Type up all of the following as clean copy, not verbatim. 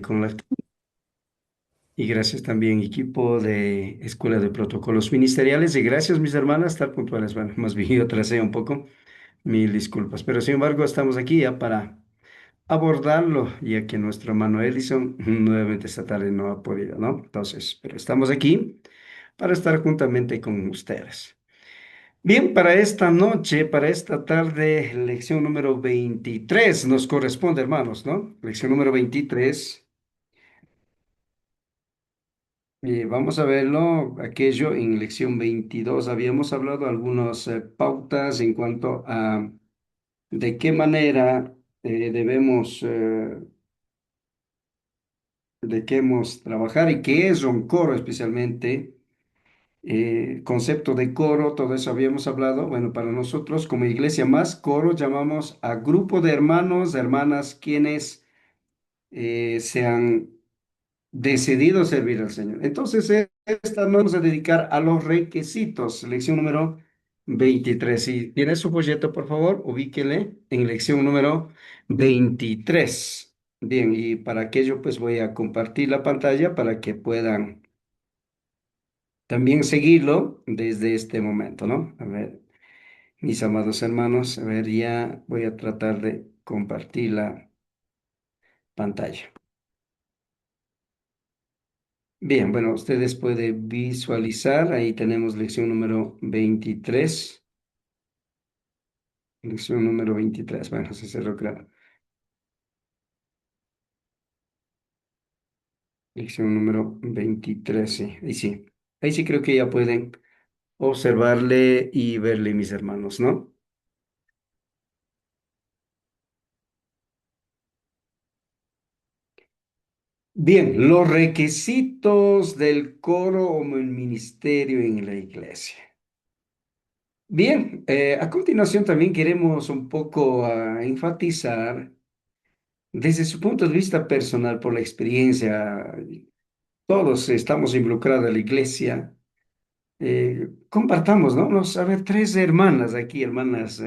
con la... Y gracias también, equipo de Escuela de Protocolos Ministeriales. Y gracias, mis hermanas, estar puntuales. Bueno, más bien yo atrasé un poco. Mil disculpas. Pero sin embargo, estamos aquí ya para abordarlo, ya que nuestro hermano Edison nuevamente esta tarde no ha podido, ¿no? Entonces, pero estamos aquí para estar juntamente con ustedes. Bien, para esta noche, para esta tarde, lección número 23 nos corresponde, hermanos, ¿no? Lección número 23. Vamos a verlo, aquello en lección 22 habíamos hablado algunas pautas en cuanto a de qué manera debemos, de qué hemos trabajar y qué es un coro especialmente, concepto de coro, todo eso habíamos hablado. Bueno, para nosotros como iglesia más coro llamamos a grupo de hermanos, de hermanas quienes se han decidido servir al Señor. Entonces, esta nos vamos a dedicar a los requisitos. Lección número 23. Si tiene su folleto, por favor, ubíquele en lección número 23. Bien, y para aquello, pues voy a compartir la pantalla para que puedan también seguirlo desde este momento, ¿no? A ver, mis amados hermanos, a ver, ya voy a tratar de compartir la pantalla. Bien, bueno, ustedes pueden visualizar, ahí tenemos lección número 23. Lección número 23. Bueno, se cerró, claro. Lección número 23, sí, ahí sí. Ahí sí creo que ya pueden observarle y verle, mis hermanos, ¿no? Bien, los requisitos del coro o el ministerio en la iglesia. Bien, a continuación también queremos un poco enfatizar desde su punto de vista personal por la experiencia. Todos estamos involucrados en la iglesia. Compartamos, ¿no? A ver, tres hermanas aquí, hermanas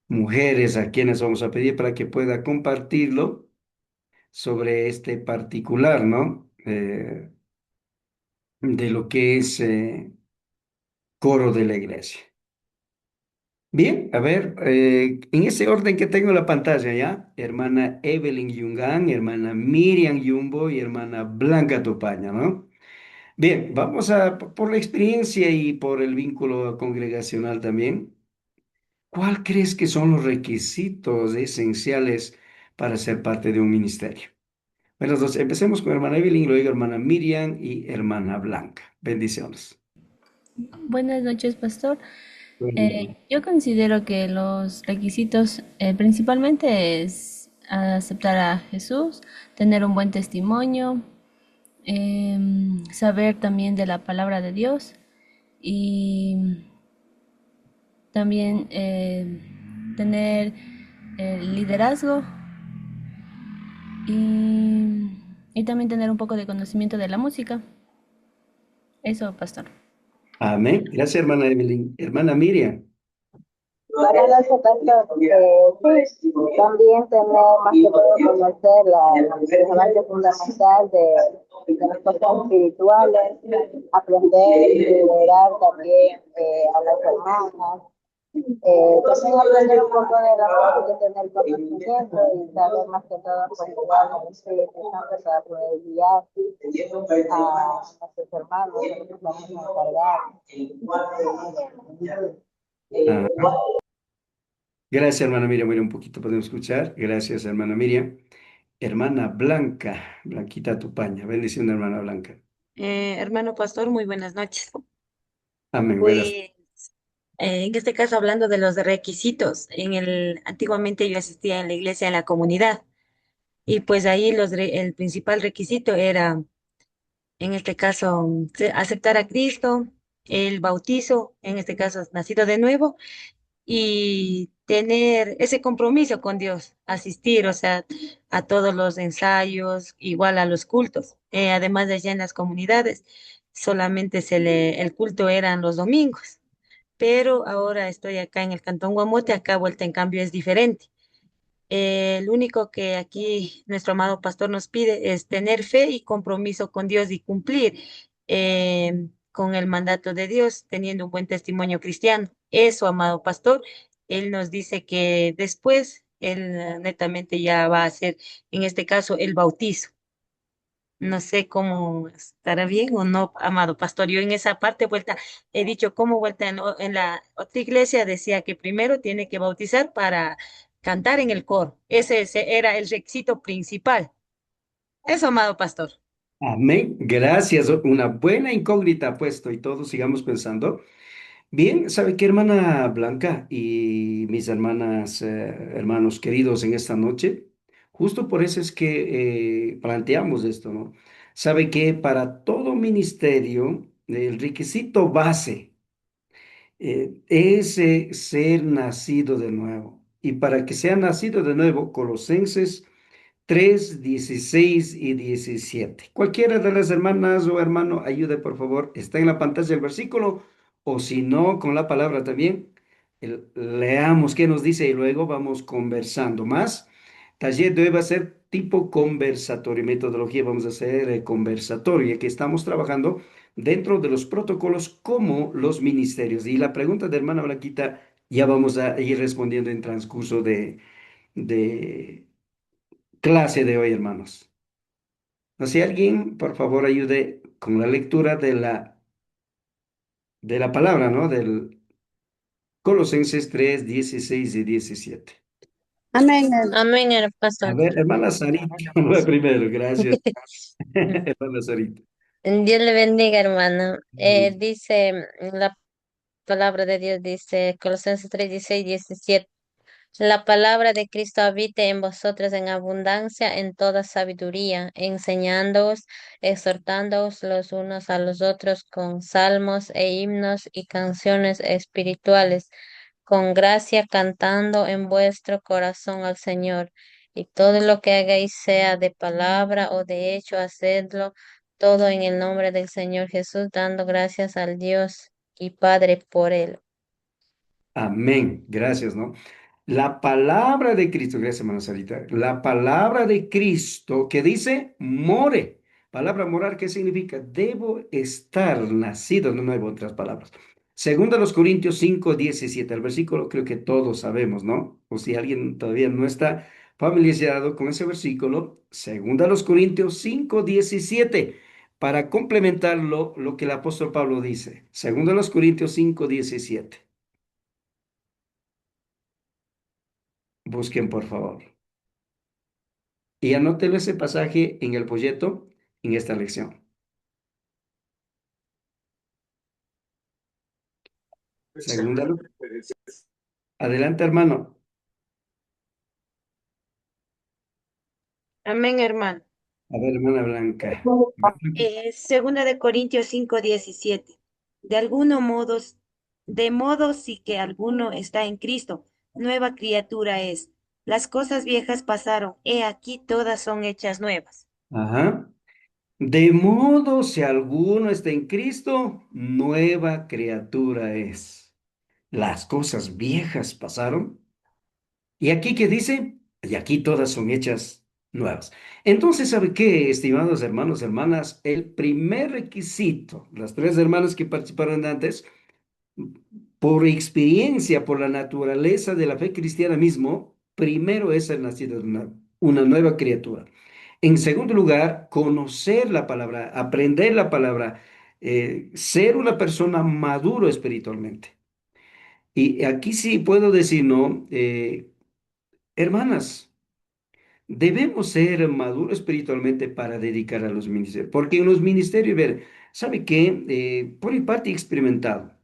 mujeres, a quienes vamos a pedir para que pueda compartirlo sobre este particular, ¿no? De lo que es coro de la iglesia. Bien, a ver, en ese orden que tengo en la pantalla, ¿ya? Hermana Evelyn Yungan, hermana Miriam Yumbo y hermana Blanca Topaña, ¿no? Bien, vamos a, por la experiencia y por el vínculo congregacional también, ¿cuál crees que son los requisitos esenciales para ser parte de un ministerio? Bueno, entonces empecemos con hermana Evelyn, luego hermana Miriam y hermana Blanca. Bendiciones. Buenas noches, pastor. Bueno, Yo considero que los requisitos principalmente es aceptar a Jesús, tener un buen testimonio, saber también de la palabra de Dios y también tener liderazgo y también tener un poco de conocimiento de la música. Eso, pastor. amén. Gracias, hermana Evelyn. Hermana Miriam. Para la sí, también tenemos más que todo conocer la base fundamental de las cosas espirituales, aprender y liderar también a las hermanas, también aprender un poco de la música y tener conocimiento y saber más que todo pues guiar al Espíritu Santo para poder guiar a nuestros hermanos, a los que vamos a encargar. Ah, gracias, hermana Miriam. Bueno, un poquito podemos escuchar. Gracias, hermana Miriam. Hermana Blanca, Blanquita Tupaña. Bendición, hermana Blanca. Hermano pastor, muy buenas noches. Amén. Buenas. Pues en este caso hablando de los requisitos, antiguamente yo asistía en la iglesia en la comunidad y pues ahí el principal requisito era, en este caso, aceptar a Cristo, el bautizo, en este caso nacido de nuevo y tener ese compromiso con Dios, asistir, o sea, a todos los ensayos, igual a los cultos. Además de allá en las comunidades, solamente el culto eran los domingos, pero ahora estoy acá en el Cantón Guamote, acá vuelta en cambio es diferente. El único que aquí nuestro amado pastor nos pide es tener fe y compromiso con Dios y cumplir con el mandato de Dios, teniendo un buen testimonio cristiano. Eso, amado pastor, él nos dice que después él netamente ya va a hacer, en este caso, el bautizo. No sé cómo estará bien o no, amado pastor. Yo en esa parte vuelta he dicho cómo vuelta en la otra iglesia decía que primero tiene que bautizar para cantar en el coro. Ese era el requisito principal. Eso, amado pastor. Amén. Gracias. Una buena incógnita ha puesto y todos sigamos pensando. Bien, ¿sabe qué, hermana Blanca y mis hermanas, hermanos queridos en esta noche? Justo por eso es que planteamos esto, ¿no? ¿Sabe que para todo ministerio el requisito base es ser nacido de nuevo? Y para que sea nacido de nuevo, Colosenses 3, 16 y 17. Cualquiera de las hermanas o hermano, ayude por favor. Está en la pantalla el versículo o si no, con la palabra también. Leamos qué nos dice y luego vamos conversando más. Taller de hoy va a ser tipo conversatorio, metodología vamos a hacer conversatorio, ya que estamos trabajando dentro de los protocolos como los ministerios. Y la pregunta de hermana Blanquita ya vamos a ir respondiendo en transcurso de clase de hoy, hermanos. No sé, alguien, por favor, ayude con la lectura de la palabra, ¿no? Del Colosenses 3, 16 y 17. Amén. Amén, A pastor. ver, hermana Sarita, va primero, gracias. Hermana Sarita. Dios le bendiga, hermano. Amén. Dice la palabra de Dios, dice Colosenses 3, 16, 17. La palabra de Cristo habite en vosotros en abundancia, en toda sabiduría, enseñándoos, exhortándoos los unos a los otros con salmos e himnos y canciones espirituales, con gracia cantando en vuestro corazón al Señor. Y todo lo que hagáis, sea de palabra o de hecho, hacedlo todo en el nombre del Señor Jesús, dando gracias al Dios y Padre por él. Amén, gracias, ¿no? La palabra de Cristo, gracias, hermana Sarita. La palabra de Cristo que dice more. Palabra morar, ¿qué significa? Debo estar nacido de nuevo, en otras palabras. Segundo a los Corintios 5, 17. El versículo creo que todos sabemos, ¿no? O si alguien todavía no está familiarizado con ese versículo, segundo a los Corintios 5, 17. Para complementar lo que el apóstol Pablo dice. Segundo a los Corintios 5, 17. Busquen, por favor. Y anótelo ese pasaje en el folleto en esta lección. Segunda. Adelante, hermano. Amén, hermano. A ver, hermana Blanca. Segunda de Corintios 5:17. De alguno modo, de modo sí que alguno está en Cristo, nueva criatura es. Las cosas viejas pasaron, he aquí todas son hechas nuevas. Ajá. De modo, si alguno está en Cristo, nueva criatura es. Las cosas viejas pasaron. ¿Y aquí qué dice? Y aquí todas son hechas nuevas. Entonces, ¿sabe qué, estimados hermanos, hermanas? El primer requisito, las tres hermanas que participaron antes, por experiencia, por la naturaleza de la fe cristiana mismo, primero es ser nacido de una nueva criatura. En segundo lugar, conocer la palabra, aprender la palabra, ser una persona maduro espiritualmente. Y aquí sí puedo decir, ¿no? Hermanas, debemos ser maduros espiritualmente para dedicar a los ministerios, porque en los ministerios, ver, ¿sabe qué? Por mi parte he experimentado.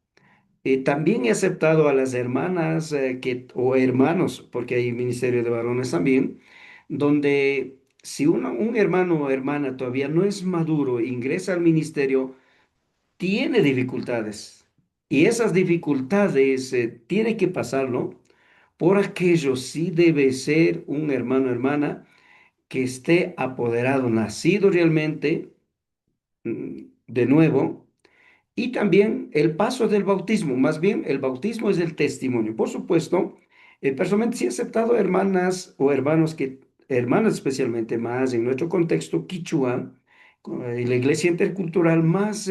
También he aceptado a las hermanas o hermanos, porque hay ministerio de varones también, donde si un hermano o hermana todavía no es maduro, ingresa al ministerio, tiene dificultades. Y esas dificultades tiene que pasarlo por aquello sí debe ser un hermano o hermana que esté apoderado, nacido realmente de nuevo. Y también el paso del bautismo, más bien el bautismo es el testimonio. Por supuesto, Personalmente sí he aceptado hermanas o hermanos hermanas especialmente más en nuestro contexto quichua, en la iglesia intercultural, más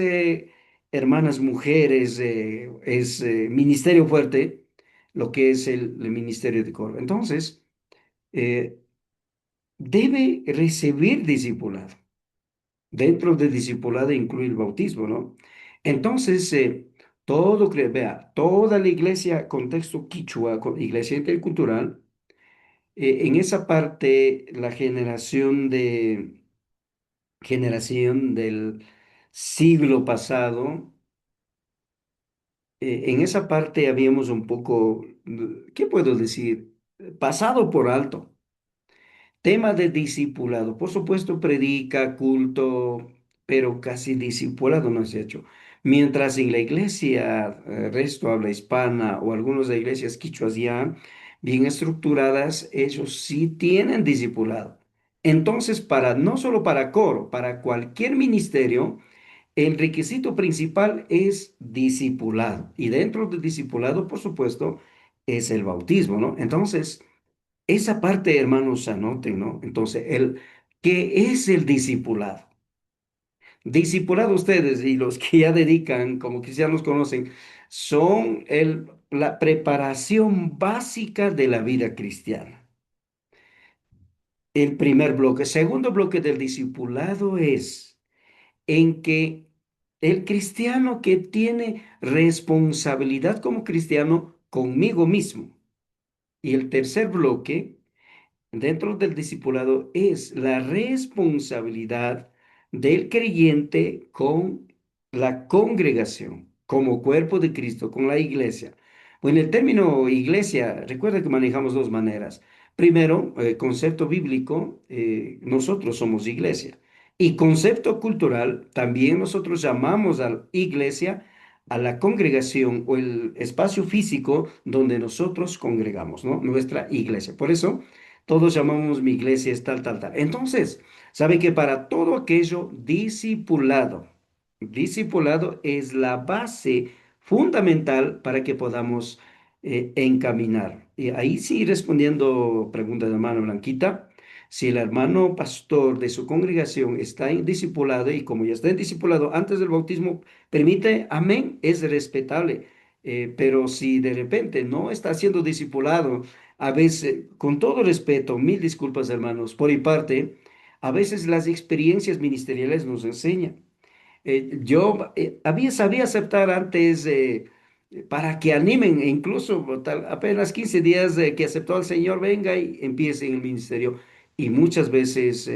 hermanas mujeres, es ministerio fuerte, lo que es el ministerio de coro. Entonces, eh, debe recibir discipulado. Dentro de discipulado incluye el bautismo, ¿no? Entonces, vea, toda la iglesia, contexto quichua, iglesia intercultural, en esa parte, la generación del siglo pasado, en esa parte habíamos un poco, ¿qué puedo decir? Pasado por alto. Tema de discipulado. Por supuesto, predica, culto, pero casi discipulado no se ha hecho. Mientras en la iglesia, resto habla hispana o algunas de iglesias quichuas ya bien estructuradas, ellos sí tienen discipulado. Entonces, no solo para coro, para cualquier ministerio, el requisito principal es discipulado. Y dentro del discipulado, por supuesto, es el bautismo, ¿no? Entonces, esa parte, hermanos, anoten, ¿no? Entonces, ¿qué es el discipulado? Discipulado ustedes y los que ya dedican, como cristianos conocen, son la preparación básica de la vida cristiana. El primer bloque. Segundo bloque del discipulado es en que el cristiano que tiene responsabilidad como cristiano conmigo mismo. Y el tercer bloque dentro del discipulado es la responsabilidad del creyente con la congregación, como cuerpo de Cristo, con la iglesia. Bueno, el término iglesia, recuerda que manejamos dos maneras. Primero, concepto bíblico, nosotros somos iglesia. Y concepto cultural, también nosotros llamamos a la iglesia a la congregación o el espacio físico donde nosotros congregamos, ¿no? Nuestra iglesia. Por eso, todos llamamos mi iglesia es tal, tal, tal. Entonces, sabe que para todo aquello, discipulado es la base fundamental para que podamos encaminar. Y ahí sí, respondiendo pregunta de la hermana Blanquita, si el hermano pastor de su congregación está en discipulado y como ya está en discipulado antes del bautismo, permite, amén, es respetable. Pero si de repente no está siendo discipulado, a veces, con todo respeto, mil disculpas, hermanos, por mi parte, a veces las experiencias ministeriales nos enseñan. Sabía aceptar antes para que animen, e incluso apenas 15 días de que aceptó al Señor, venga y empiece en el ministerio. Y muchas veces,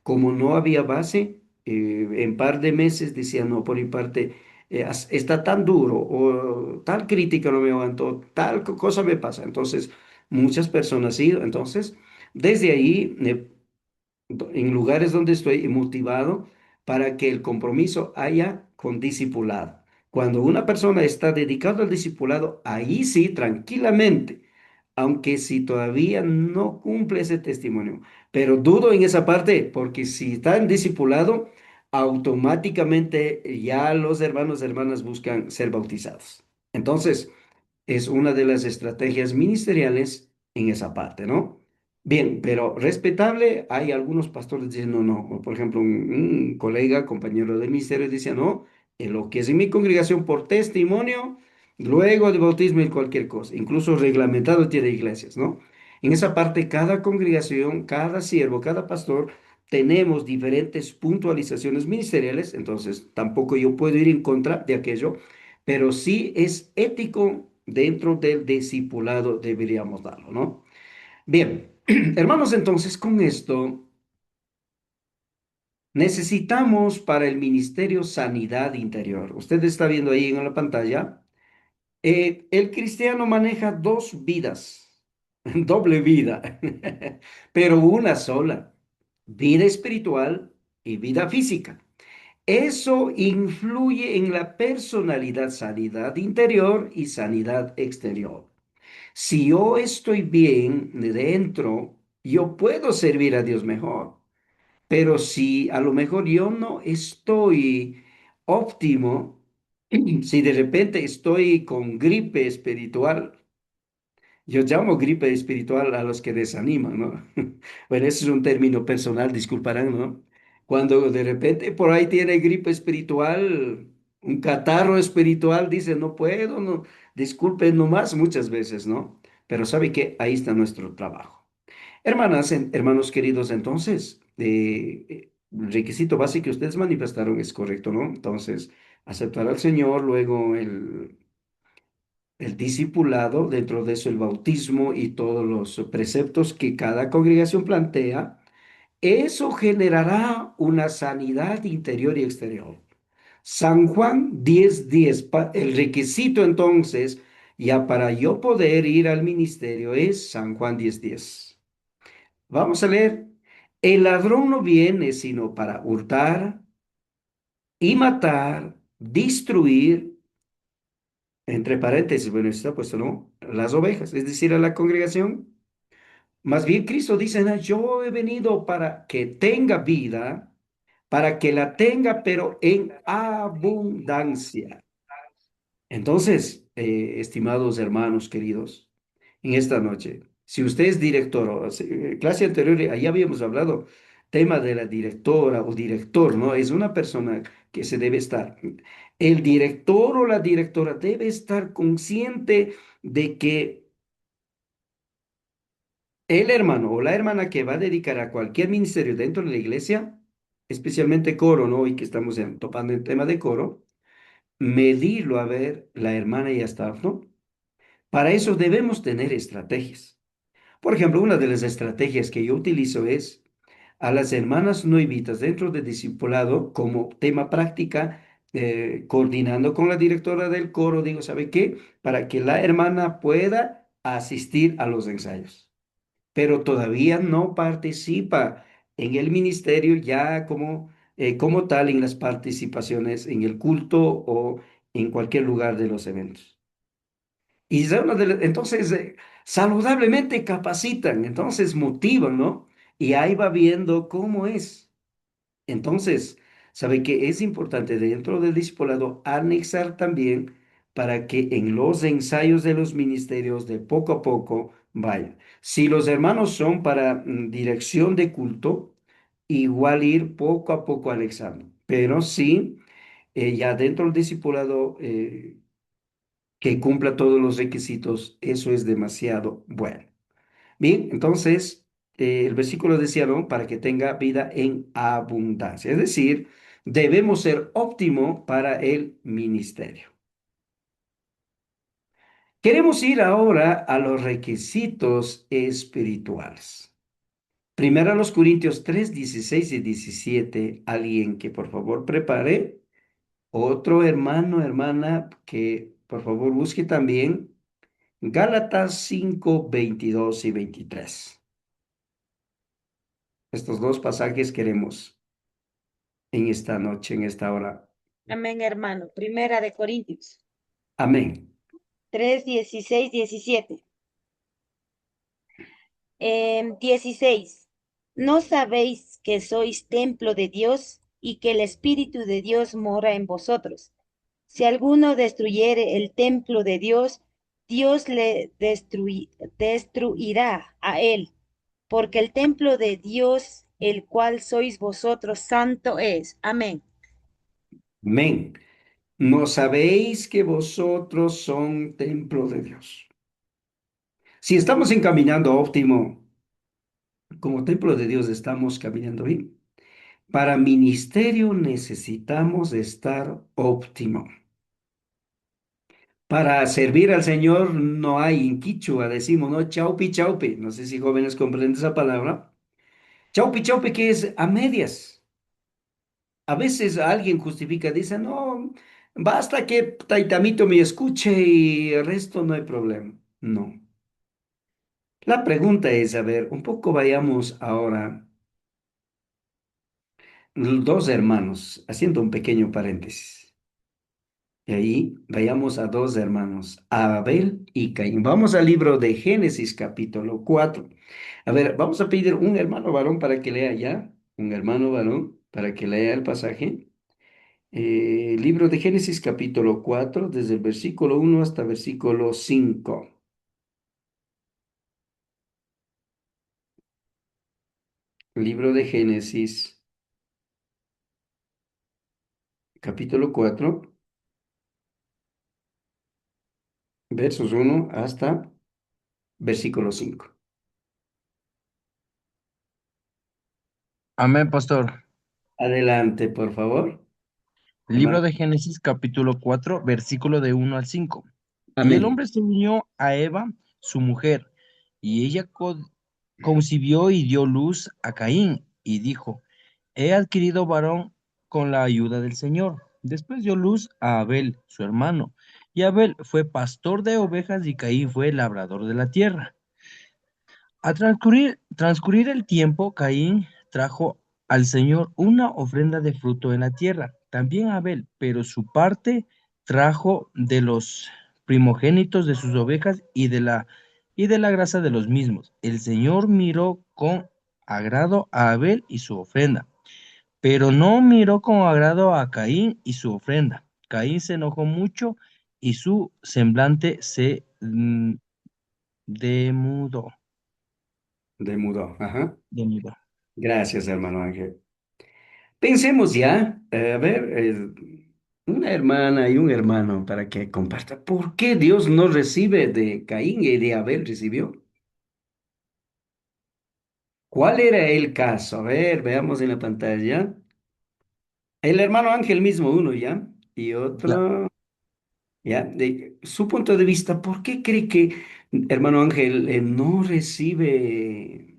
como no había base, en par de meses decía, no, por mi parte, está tan duro o tal crítica no me aguantó, cosa me pasa. Entonces, muchas personas sí. Entonces, desde ahí, en lugares donde estoy motivado para que el compromiso haya con discipulado. Cuando una persona está dedicada al discipulado, ahí sí, tranquilamente, aunque si todavía no cumple ese testimonio, pero dudo en esa parte, porque si está en discipulado, automáticamente ya los hermanos y hermanas buscan ser bautizados. Entonces, es una de las estrategias ministeriales en esa parte, ¿no? Bien, pero respetable, hay algunos pastores que dicen, no, no, por ejemplo, un colega, compañero del ministerio, dice, no, en lo que es en mi congregación por testimonio, luego de bautismo y cualquier cosa, incluso reglamentado tiene iglesias, ¿no? En esa parte, cada congregación, cada siervo, cada pastor, tenemos diferentes puntualizaciones ministeriales, entonces tampoco yo puedo ir en contra de aquello, pero sí es ético dentro del discipulado, deberíamos darlo, ¿no? Bien, hermanos, entonces con esto necesitamos para el ministerio sanidad interior. Usted está viendo ahí en la pantalla, el cristiano maneja dos vidas, doble vida, pero una sola, vida espiritual y vida física. Eso influye en la personalidad, sanidad interior y sanidad exterior. Si yo estoy bien de dentro, yo puedo servir a Dios mejor. Pero si a lo mejor yo no estoy óptimo, si de repente estoy con gripe espiritual, Yo llamo gripe espiritual a los que desaniman, ¿no? Bueno, ese es un término personal, disculparán, ¿no? Cuando de repente por ahí tiene gripe espiritual, un catarro espiritual, dice, no puedo, no, disculpen nomás muchas veces, ¿no? Pero sabe que ahí está nuestro trabajo. Hermanas, hermanos queridos, entonces, el requisito básico que ustedes manifestaron es correcto, ¿no? Entonces, aceptar al Señor, luego el discipulado, dentro de eso el bautismo y todos los preceptos que cada congregación plantea, eso generará una sanidad interior y exterior. San Juan 10:10, el requisito entonces, ya para yo poder ir al ministerio es San Juan 10:10. Vamos a leer. El ladrón no viene sino para hurtar y matar, destruir, entre paréntesis, bueno, está puesto, ¿no? Las ovejas, es decir, a la congregación. Más bien Cristo dice, "No, yo he venido para que tenga vida, para que la tenga, pero en abundancia." Entonces, estimados hermanos queridos, en esta noche, si usted es director, clase anterior, ahí habíamos hablado, tema de la directora o director, ¿no? Es una persona que se debe estar. El director o la directora debe estar consciente de que el hermano o la hermana que va a dedicar a cualquier ministerio dentro de la iglesia, especialmente coro, ¿no? Y que estamos topando el tema de coro, medirlo a ver la hermana y hasta, ¿no? Para eso debemos tener estrategias. Por ejemplo, una de las estrategias que yo utilizo es a las hermanas noivitas dentro de discipulado como tema práctica, coordinando con la directora del coro, digo, ¿sabe qué? Para que la hermana pueda asistir a los ensayos, pero todavía no participa en el ministerio ya como tal en las participaciones en el culto o en cualquier lugar de los eventos. Y entonces, saludablemente capacitan, entonces motivan, ¿no? Y ahí va viendo cómo es. Entonces, sabe que es importante dentro del discipulado anexar también para que en los ensayos de los ministerios de poco a poco vaya. Si los hermanos son para dirección de culto, igual ir poco a poco anexando. Pero sí, ya dentro del discipulado que cumpla todos los requisitos, eso es demasiado bueno. Bien, entonces, el versículo decía, ¿no? Para que tenga vida en abundancia. Es decir, debemos ser óptimo para el ministerio. Queremos ir ahora a los requisitos espirituales. Primero a los Corintios 3:16 y 17. Alguien que por favor prepare. Otro hermano, hermana, que por favor busque también Gálatas 5:22 y 23. Estos dos pasajes queremos en esta noche, en esta hora. Amén, hermano. Primera de Corintios Amén. 3:16-17. 16. ¿No sabéis que sois templo de Dios y que el Espíritu de Dios mora en vosotros? Si alguno destruyere el templo de Dios, Dios le destruirá a él, porque el templo de Dios, el cual sois vosotros, santo es. Amén. Amén. ¿No sabéis que vosotros son templo de Dios? Si estamos encaminando óptimo, como templo de Dios estamos caminando bien. Para ministerio necesitamos estar óptimo. Para servir al Señor no hay en quichua, decimos, ¿no? Chaupi, chaupi. No sé si jóvenes comprenden esa palabra. Chaupi, chaupi, que es a medias. A veces alguien justifica, dice, no, basta que Taitamito me escuche y el resto no hay problema. No. La pregunta es, a ver, un poco vayamos ahora, dos hermanos, haciendo un pequeño paréntesis. Y ahí vayamos a dos hermanos, a Abel y Caín. Vamos al libro de Génesis capítulo 4. A ver, vamos a pedir un hermano varón para que lea ya, un hermano varón para que lea el pasaje. Libro de Génesis capítulo 4 desde el versículo 1 hasta versículo 5. Libro de Génesis, capítulo 4, versos 1 hasta versículo 5. Amén, pastor. Adelante, por favor, Libro hermano. de Génesis, capítulo 4, versículo de 1 al 5. Y el Amén. hombre se unió a Eva, su mujer, y ella concibió y dio luz a Caín, y dijo, he adquirido varón con la ayuda del Señor. Después dio luz a Abel, su hermano, y Abel fue pastor de ovejas y Caín fue labrador de la tierra. Al transcurrir el tiempo, Caín trajo al Señor una ofrenda de fruto en la tierra, también Abel, pero su parte trajo de los primogénitos de sus ovejas y de la grasa de los mismos. El Señor miró con agrado a Abel y su ofrenda, pero no miró con agrado a Caín y su ofrenda. Caín se enojó mucho y su semblante se demudó. Demudó. Ajá. demudó. Gracias, hermano Ángel. Pensemos ya, a ver, una hermana y un hermano para que comparta. ¿Por qué Dios no recibe de Caín y de Abel recibió? ¿Cuál era el caso? A ver, veamos en la pantalla. El hermano Ángel mismo, uno ya, y Ya, otro, ya, de su punto de vista, ¿por qué cree que hermano Ángel no recibe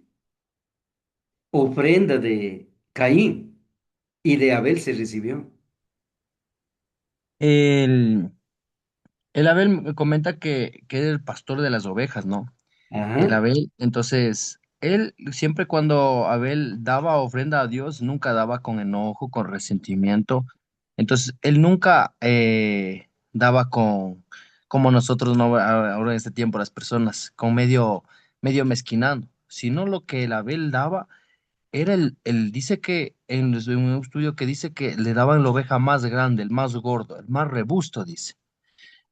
ofrenda de Caín y de Abel se recibió? El, el Abel me comenta que es el pastor de las ovejas, ¿no? El Ajá. Abel, entonces, él siempre cuando Abel daba ofrenda a Dios, nunca daba con enojo, con resentimiento. Entonces, él nunca daba como nosotros no ahora en este tiempo las personas, con medio mezquinando, sino lo que el Abel daba era dice que en un estudio que dice que le daban la oveja más grande, el más gordo, el más robusto, dice.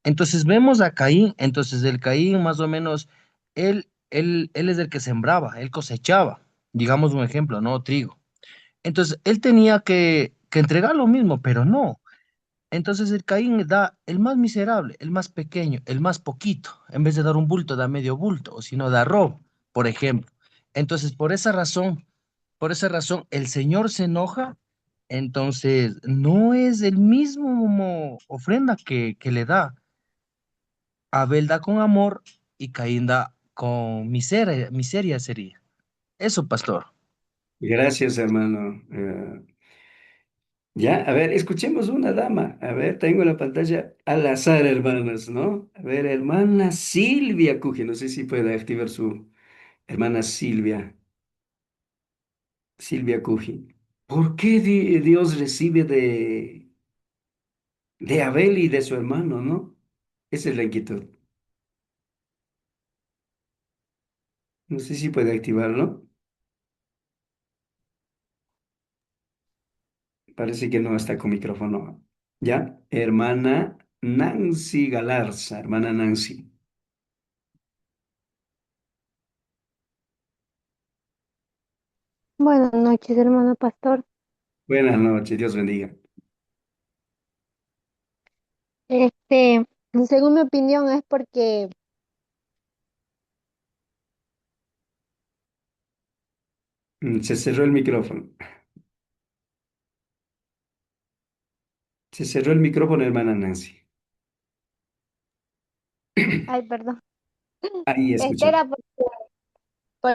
Entonces vemos a Caín, entonces el Caín más o menos, él es el que sembraba, él cosechaba, digamos un ejemplo, ¿no? Trigo. Entonces él tenía que entregar lo mismo, pero no. Entonces el Caín da el más miserable, el más pequeño, el más poquito. En vez de dar un bulto, da medio bulto, o si no, da robo, por ejemplo. Entonces, por esa razón, el Señor se enoja. Entonces, no es el mismo ofrenda que le da. Abel da con amor y Caín da con miseria, miseria sería. Eso, pastor. Gracias, hermano. Ya, a ver, escuchemos una dama. A ver, tengo en la pantalla al azar, hermanas, ¿no? A ver, hermana Silvia Cuji, no sé si puede activar su hermana Silvia, Silvia Cuji. ¿Por qué Dios recibe de Abel y de su hermano, no? Esa es la inquietud. No sé si puede activarlo. Parece que no está con micrófono. ¿Ya? Hermana Nancy Galarza, hermana Nancy. Buenas noches, hermano pastor. Buenas noches, Dios bendiga. Este, según mi opinión, es porque, Se cerró el micrófono. Se cerró el micrófono, hermana Nancy. ay, perdón, Ahí este escucha. era porque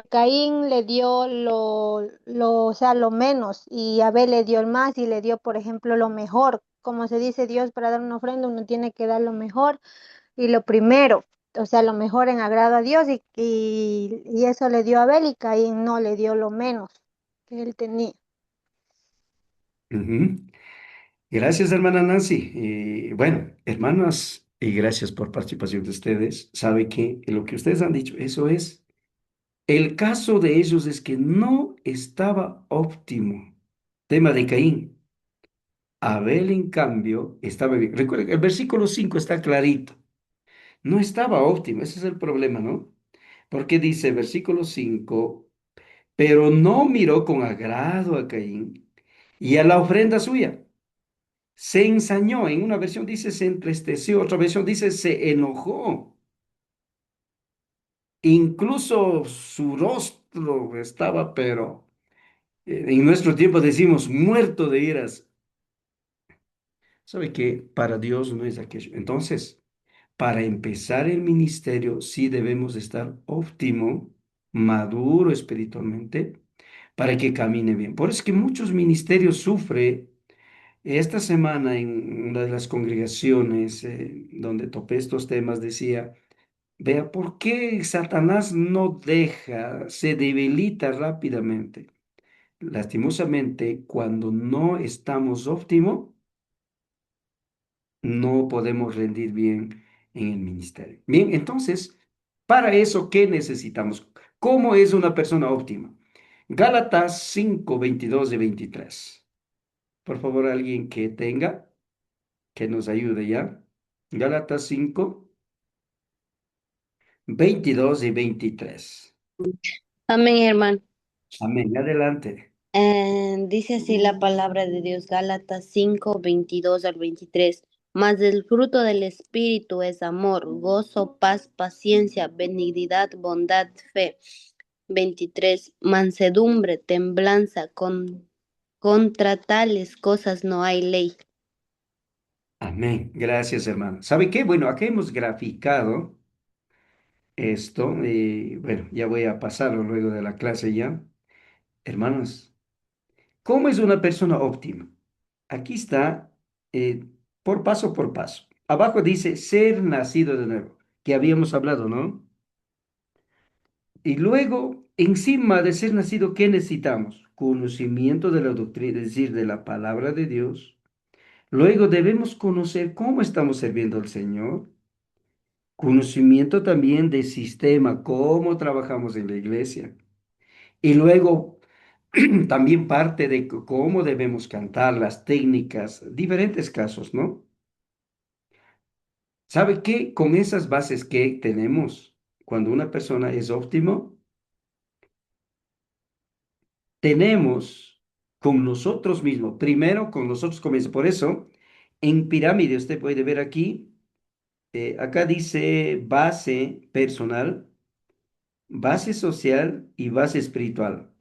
Caín le dio o sea, lo menos, y Abel le dio el más y le dio, por ejemplo, lo mejor. Como se dice Dios, para dar una ofrenda, uno tiene que dar lo mejor y lo primero, o sea, lo mejor en agrado a Dios, y eso le dio a Abel y Caín no le dio lo menos que él tenía. Ujú. Gracias, hermana Nancy. Y bueno, hermanas, y gracias por participación de ustedes. Sabe que lo que ustedes han dicho, eso es. El caso de ellos es que no estaba óptimo. Tema de Caín. Abel, en cambio, estaba bien. Recuerden, el versículo 5 está clarito. No estaba óptimo, ese es el problema, ¿no? Porque dice, versículo 5. pero no miró con agrado a Caín y a la ofrenda suya. Se ensañó, en una versión dice se entristeció, otra versión dice se enojó. Incluso su rostro estaba, pero en nuestro tiempo decimos muerto de iras. ¿Sabe qué? Para Dios no es aquello. Entonces, para empezar el ministerio, sí debemos estar óptimo, maduro espiritualmente, para que camine bien. Por eso es que muchos ministerios sufren. Esta semana en una de las congregaciones donde topé estos temas decía, vea, ¿por qué Satanás no deja, se debilita rápidamente? Lastimosamente, cuando no estamos óptimo, no podemos rendir bien en el ministerio. Bien, entonces, para eso, ¿qué necesitamos? ¿Cómo es una persona óptima? Gálatas 5 22 y 23. Por favor, alguien que tenga, que nos ayude ya. Gálatas 5 22 y 23. Amén, hermano. Amén. Adelante. Dice así la palabra de Dios, Gálatas 5 22 al 23. Mas el fruto del Espíritu es amor, gozo, paz, paciencia, benignidad, bondad, fe. 23. Mansedumbre, templanza, contra tales cosas no hay ley. Amén. Gracias, hermano. ¿Sabe qué? Bueno, acá hemos graficado esto y bueno, ya voy a pasarlo luego de la clase ya. Hermanos, ¿cómo es una persona óptima? Aquí está eh, por paso. Abajo dice ser nacido de nuevo, que habíamos hablado, ¿no? Y luego, encima de ser nacido, ¿qué necesitamos? Conocimiento de la doctrina, es decir, de la palabra de Dios. Luego debemos conocer cómo estamos sirviendo al Señor. Conocimiento también del sistema, cómo trabajamos en la iglesia. Y luego también parte de cómo debemos cantar, las técnicas, diferentes casos, ¿no? ¿Sabe qué? Con esas bases que tenemos, cuando una persona es óptimo, tenemos con nosotros mismos, primero con nosotros comienza. Por eso, en pirámide, usted puede ver aquí, acá dice base personal, base social y base espiritual.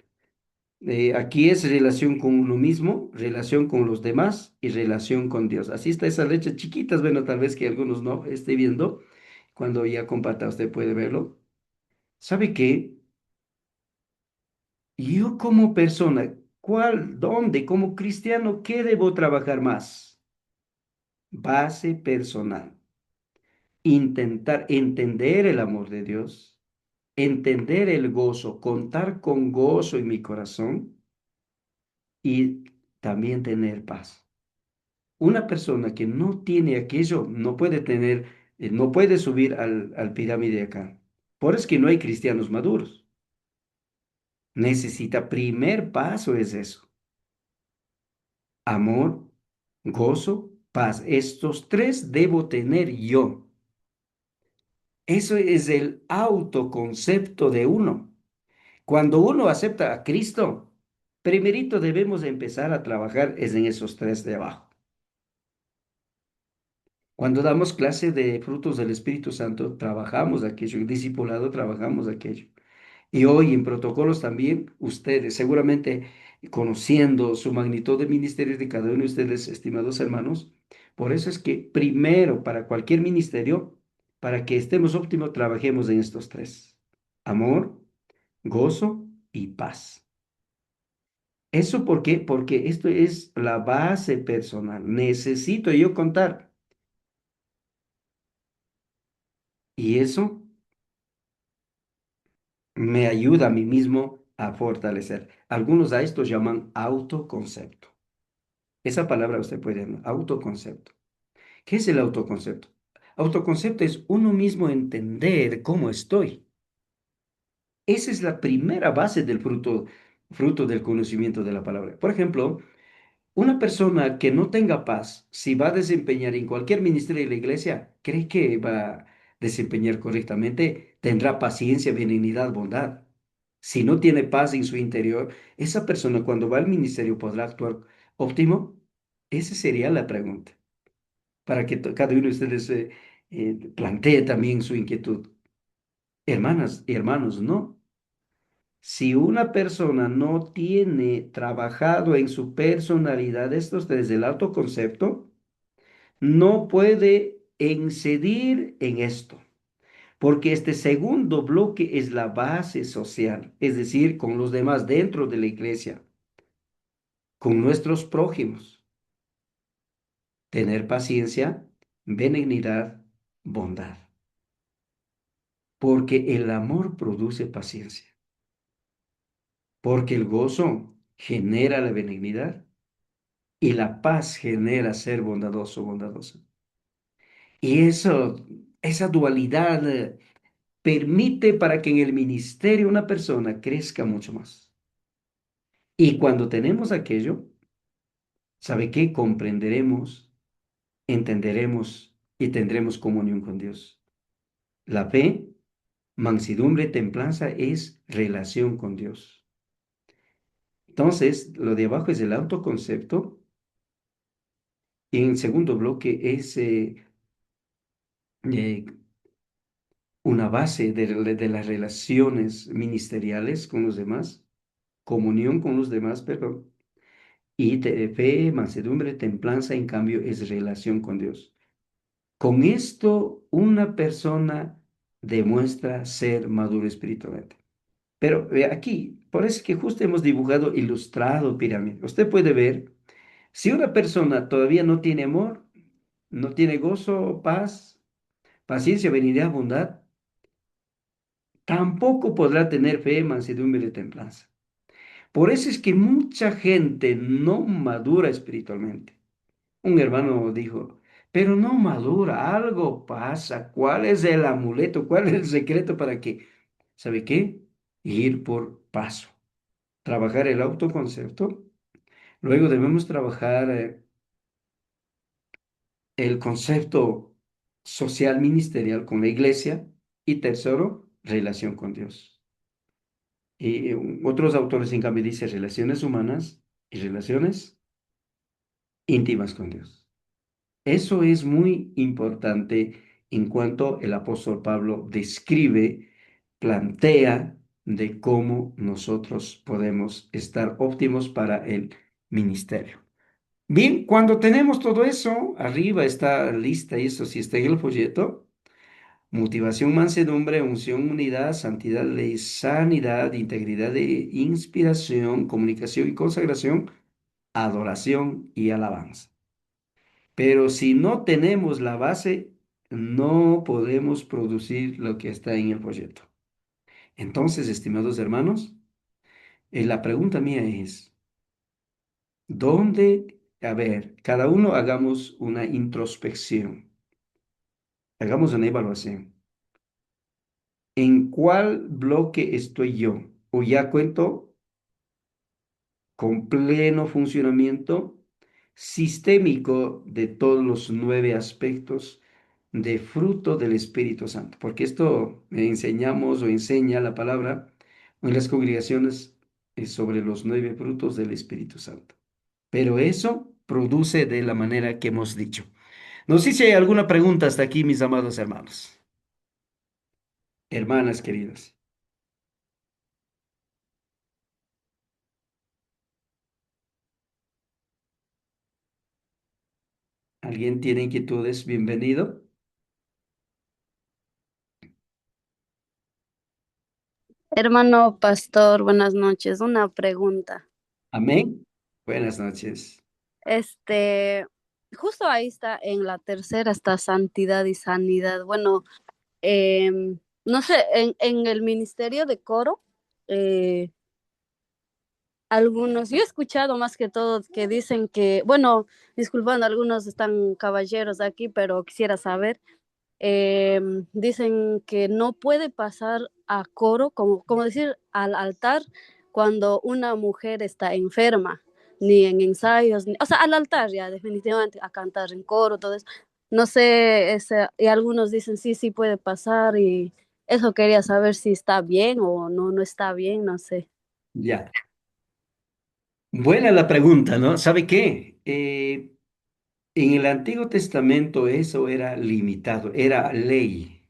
Aquí es relación con uno mismo, relación con los demás y relación con Dios. Así está esas letras chiquitas, bueno, tal vez que algunos no esté viendo. Cuando ya comparta, usted puede verlo. ¿Sabe qué? Yo como persona, ¿cuál, dónde, como cristiano, qué debo trabajar más? Base personal. Intentar entender el amor de Dios, entender el gozo, contar con gozo en mi corazón y también tener paz. Una persona que no tiene aquello no puede tener, no puede subir al pirámide acá. Por eso es que no hay cristianos maduros. Necesita, primer paso es eso. Amor, gozo, paz. Estos tres debo tener yo. Eso es el autoconcepto de uno. Cuando uno acepta a Cristo, primerito debemos empezar a trabajar es en esos tres de abajo. Cuando damos clase de frutos del Espíritu Santo, trabajamos aquello, en discipulado trabajamos aquello. Y hoy en protocolos también, ustedes, seguramente conociendo su magnitud de ministerios de cada uno de ustedes, estimados hermanos, por eso es que primero para cualquier ministerio, para que estemos óptimos, trabajemos en estos tres: amor, gozo y paz. ¿Eso por qué? Porque esto es la base personal. Necesito yo contar. Y eso me ayuda a mí mismo a fortalecer. Algunos a esto llaman autoconcepto. Esa palabra usted puede llamar autoconcepto. ¿Qué es el autoconcepto? Autoconcepto es uno mismo entender cómo estoy. Esa es la primera base del fruto del conocimiento de la palabra. Por ejemplo, una persona que no tenga paz, si va a desempeñar en cualquier ministerio de la iglesia, ¿cree que va a desempeñar correctamente? ¿Tendrá paciencia, benignidad, bondad? si no tiene paz en su interior, esa persona cuando va al ministerio podrá actuar óptimo. Esa sería la pregunta, para que cada uno de ustedes plantee también su inquietud. Hermanas y hermanos, no. Si una persona no tiene trabajado en su personalidad, esto es desde el autoconcepto, no puede incidir en esto, porque este segundo bloque es la base social, es decir, con los demás dentro de la iglesia, con nuestros prójimos, tener paciencia, benignidad, bondad, porque el amor produce paciencia, porque el gozo genera la benignidad y la paz genera ser bondadoso, bondadosa. Y esa dualidad permite para que en el ministerio una persona crezca mucho más. Y cuando tenemos aquello, ¿sabe qué? Comprenderemos, entenderemos y tendremos comunión con Dios. La fe, mansedumbre, templanza es relación con Dios. Entonces, lo de abajo es el autoconcepto. Y en segundo bloque es eh, una base de las relaciones ministeriales con los demás, comunión con los demás, perdón. Y fe, mansedumbre, templanza, en cambio, es relación con Dios. Con esto, una persona demuestra ser maduro espiritualmente. Pero aquí, por eso es que justo hemos dibujado, ilustrado pirámide. Usted puede ver, si una persona todavía no tiene amor, no tiene gozo, paz, paciencia, benignidad, bondad, tampoco podrá tener fe, mansedumbre y templanza. Por eso es que mucha gente no madura espiritualmente. Un hermano dijo, pero no madura, algo pasa. ¿Cuál es el amuleto? ¿Cuál es el secreto para que, ¿sabe qué? Ir por paso. Trabajar el autoconcepto. Luego debemos trabajar el concepto social ministerial con la iglesia. Y tercero, relación con Dios. Y otros autores, en cambio, dicen relaciones humanas y relaciones íntimas con Dios. Eso es muy importante en cuanto el apóstol Pablo describe, plantea de cómo nosotros podemos estar óptimos para el ministerio. Bien, cuando tenemos todo eso, arriba está lista, y eso sí está en el folleto: motivación, mansedumbre, unción, unidad, santidad, ley, sanidad, integridad de inspiración, comunicación y consagración, adoración y alabanza. Pero si no tenemos la base, no podemos producir lo que está en el folleto. Entonces, estimados hermanos, la pregunta mía es, ¿dónde? A ver, cada uno hagamos una introspección, hagamos una evaluación. ¿En cuál bloque estoy yo? ¿O ya cuento con pleno funcionamiento sistémico de todos los 9 aspectos de fruto del Espíritu Santo? Porque esto enseñamos o enseña la palabra en las congregaciones sobre los 9 frutos del Espíritu Santo. Pero eso produce de la manera que hemos dicho. No sé si hay alguna pregunta hasta aquí, mis amados hermanos, hermanas queridas. ¿Alguien tiene inquietudes? Bienvenido. Hermano pastor, buenas noches. Una pregunta. Amén. Buenas noches. Este, justo ahí está en la tercera está santidad y sanidad. Bueno, no sé, en el ministerio de coro, eh, algunos, yo he escuchado más que todo que dicen que, bueno, disculpando, algunos están caballeros aquí, pero quisiera saber. Dicen que no puede pasar a coro, como decir, al altar cuando una mujer está enferma, ni en ensayos, o sea, al altar ya, definitivamente, a cantar en coro, todo eso. No sé, y algunos dicen sí, sí puede pasar, Eso quería saber si está bien o no, no está bien, no sé. Ya. Buena la pregunta, ¿no? ¿Sabe qué? En el Antiguo Testamento eso era limitado, era ley.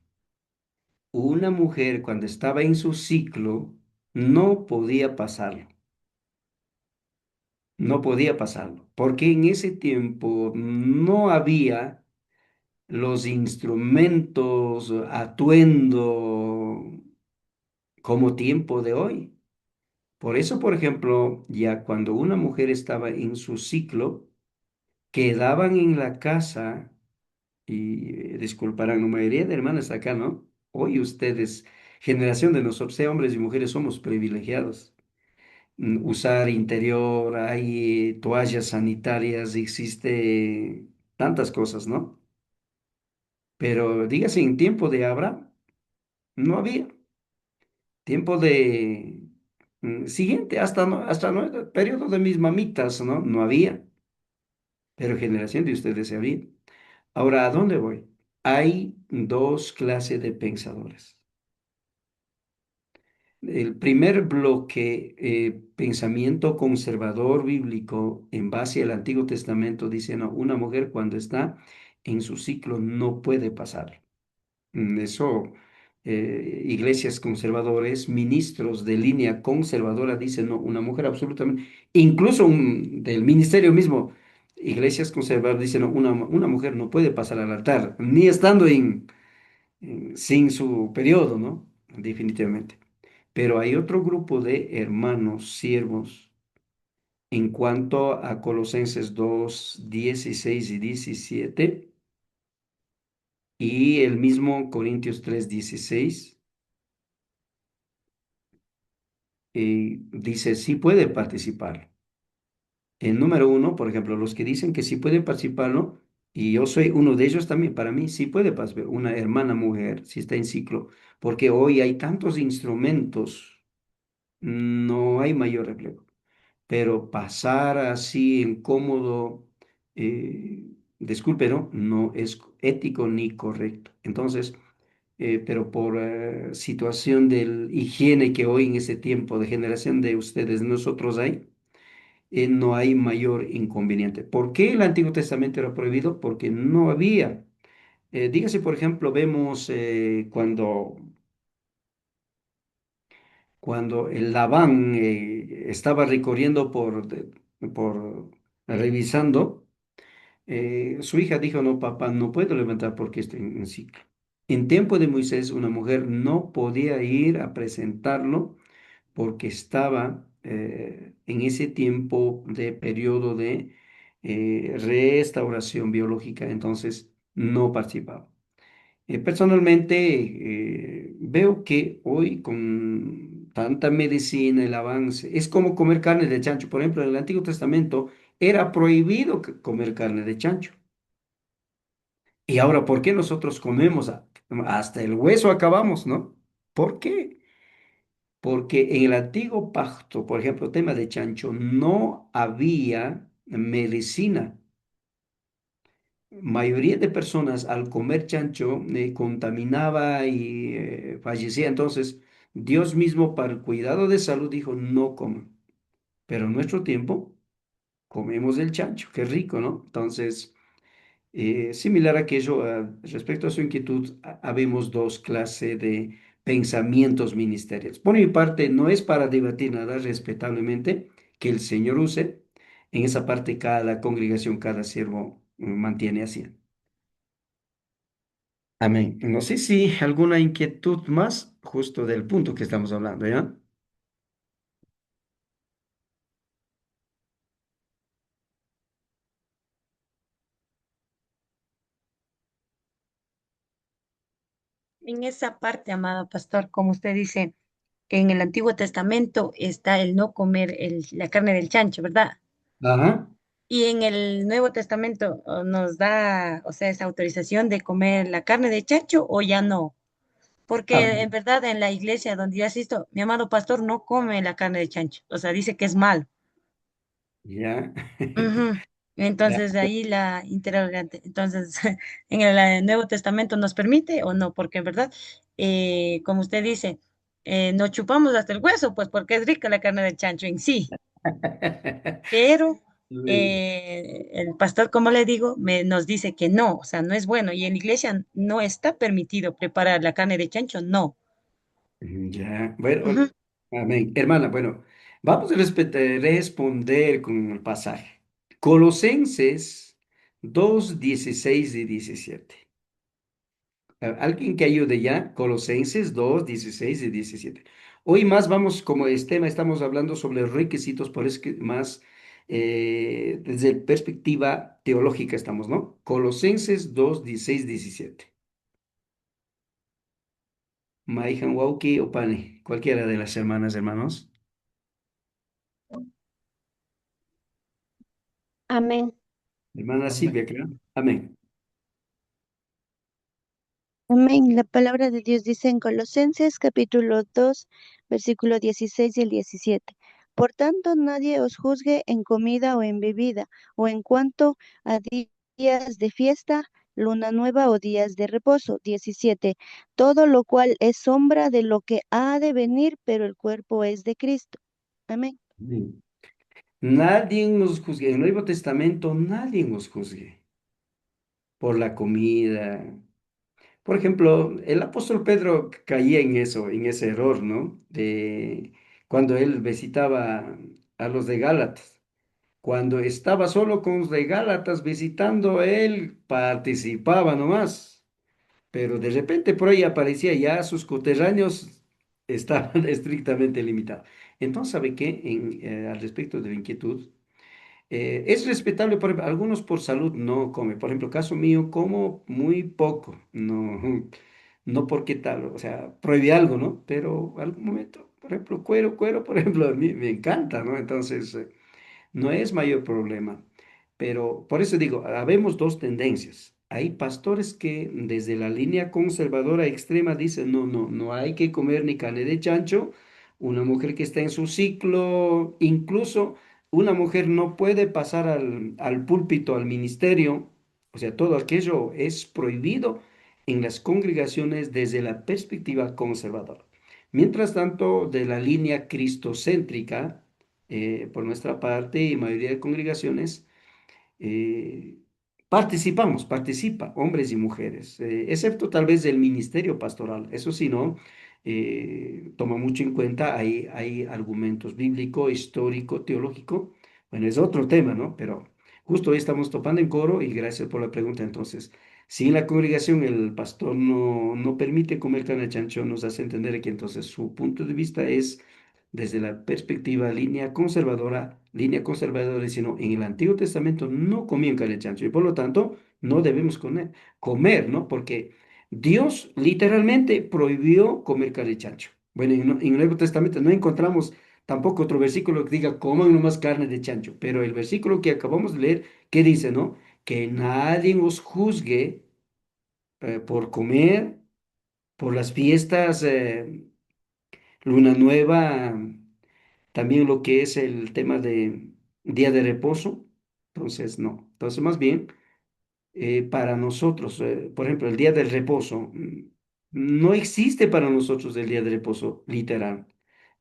Una mujer cuando estaba en su ciclo no podía pasarlo, no podía pasarlo, porque en ese tiempo no había los instrumentos, atuendo como tiempo de hoy. Por eso, por ejemplo, ya cuando una mujer estaba en su ciclo, quedaban en la casa, y disculparán, la mayoría de hermanas acá, ¿no? Hoy ustedes, generación de nosotros, sea hombres y mujeres, somos privilegiados. Usar interior, hay toallas sanitarias, existe tantas cosas, ¿no? Pero dígase, en tiempo de Abraham, no había. Tiempo de siguiente, hasta no, el periodo de mis mamitas, ¿no? No había, pero generación de ustedes se había. Ahora, ¿a dónde voy? Hay dos clases de pensadores. El primer bloque, pensamiento conservador bíblico en base al Antiguo Testamento, dice, no, una mujer cuando está en su ciclo no puede pasar. Eso, iglesias conservadores, ministros de línea conservadora dicen, no, una mujer absolutamente, incluso del ministerio mismo, iglesias conservadoras dicen, no, una mujer no puede pasar al altar, ni estando sin su periodo, ¿no? Definitivamente. Pero hay otro grupo de hermanos, siervos, en cuanto a Colosenses 2:16 y 17 y el mismo Corintios 3:16. Dice, sí puede participar. El número uno, por ejemplo, los que dicen que sí puede participarlo, y yo soy uno de ellos también, para mí sí puede participar una hermana mujer, si está en ciclo, porque hoy hay tantos instrumentos, no hay mayor reflejo. Pero pasar así incómodo, disculpe, ¿no? No es ético ni correcto. Entonces, pero por situación de higiene que hoy en ese tiempo de generación de ustedes, nosotros hay, no hay mayor inconveniente. ¿Por qué el Antiguo Testamento era prohibido? Porque no había. Dígase, por ejemplo, vemos cuando el Labán estaba recorriendo por revisando, su hija dijo, no, papá, no puedo levantar porque estoy en ciclo. En tiempo de Moisés, una mujer no podía ir a presentarlo porque estaba en ese tiempo de periodo de restauración biológica, entonces no participaba. Personalmente, veo que hoy con tanta medicina, el avance, es como comer carne de chancho. Por ejemplo, en el Antiguo Testamento era prohibido comer carne de chancho. Y ahora, ¿por qué nosotros comemos hasta el hueso acabamos, ¿no? ¿Por qué? Porque en el antiguo pacto, por ejemplo, tema de chancho, no había medicina. Mayoría de personas al comer chancho contaminaba y fallecía. Entonces, Dios mismo para el cuidado de salud dijo, no coman. Pero en nuestro tiempo comemos el chancho, qué rico, ¿no? Entonces, similar a aquello, respecto a su inquietud, habemos dos clases de pensamientos ministeriales. Por mi parte, no es para debatir nada, respetablemente, que el Señor use. En esa parte, cada congregación, cada siervo mantiene así. Amén. No sé si alguna inquietud más, justo del punto que estamos hablando, ¿ya? En esa parte, amado pastor, como usted dice, en el Antiguo Testamento está el no comer la carne del chancho, ¿verdad? Ajá. Y en el Nuevo Testamento nos da, o sea, esa autorización de comer la carne de chancho o ya no. Ah, Porque en verdad en la iglesia donde yo asisto, mi amado pastor no come la carne de chancho, o sea, dice que es malo. ya. Ujú. Ya. Entonces ahí la interrogante. Entonces, ¿en el Nuevo Testamento nos permite o no? Porque en verdad como usted dice, nos chupamos hasta el hueso, pues porque es rica la carne de chancho en sí, pero Sí. el pastor, como le digo, nos dice que no, o sea, no es bueno y en la iglesia no está permitido preparar la carne de chancho, no. Ya, bueno, Ujú. amén. Hermana, bueno, vamos a responder con el pasaje. Colosenses 2 16 y 17. Alguien que ayude ya, Colosenses 2 16 y 17. Hoy más vamos, como este tema, estamos hablando sobre requisitos, por eso que más desde perspectiva teológica estamos, ¿no? Colosenses 2 16 17. Maihan Wauki o Pani, cualquiera de las hermanas, hermanos. Amén. Hermana Silvia, creo. Amén. Amén. La palabra de Dios dice en Colosenses capítulo 2, versículo 16 y el 17. Por tanto, nadie os juzgue en comida o en bebida, o en cuanto a días de fiesta, luna nueva o días de reposo. 17. Todo lo cual es sombra de lo que ha de venir, pero el cuerpo es de Cristo. Amén. Amén. Nadie nos juzgue. En el Nuevo Testamento, nadie nos juzgue por la comida. Por ejemplo, el apóstol Pedro caía en eso, en ese error, ¿no? De cuando él visitaba a los de Gálatas. Cuando estaba solo con los de Gálatas visitando, él participaba nomás. Pero de repente por ahí aparecía ya sus coterráneos estaban estrictamente limitados. Entonces, ¿sabe qué? Al respecto de la inquietud, es respetable, algunos por salud no comen. Por ejemplo, caso mío, como muy poco, no, no porque tal, o sea, prohibí algo, ¿no? Pero algún momento, por ejemplo, cuero, por ejemplo, a mí me encanta, ¿no? Entonces, no es mayor problema. Pero por eso digo, habemos dos tendencias. Hay pastores que desde la línea conservadora extrema dicen, no, no, no hay que comer ni carne de chancho. Una mujer que está en su ciclo, incluso una mujer no puede pasar al púlpito, al ministerio. O sea, todo aquello es prohibido en las congregaciones desde la perspectiva conservadora. Mientras tanto, de la línea cristocéntrica, por nuestra parte y mayoría de congregaciones, eh, participa, hombres y mujeres, excepto tal vez el ministerio pastoral. Eso sí, ¿no? Toma mucho en cuenta, hay argumentos bíblico, histórico, teológico. Bueno, es otro tema, ¿no? Pero justo hoy estamos topando en coro y gracias por la pregunta. Entonces, si en la congregación el pastor no permite comer carne de chancho, nos hace entender que entonces su punto de vista es desde la perspectiva línea conservadora, sino en el Antiguo Testamento no comían carne de chancho y por lo tanto no debemos comer, ¿no? Porque Dios literalmente prohibió comer carne de chancho. Bueno, en el Nuevo Testamento no encontramos tampoco otro versículo que diga coman nomás carne de chancho, pero el versículo que acabamos de leer, ¿qué dice, no? Que nadie os juzgue por comer, por las fiestas, luna nueva, también lo que es el tema de día de reposo. Entonces, no. Entonces, más bien, para nosotros, por ejemplo, el día del reposo, no existe para nosotros el día de reposo literal.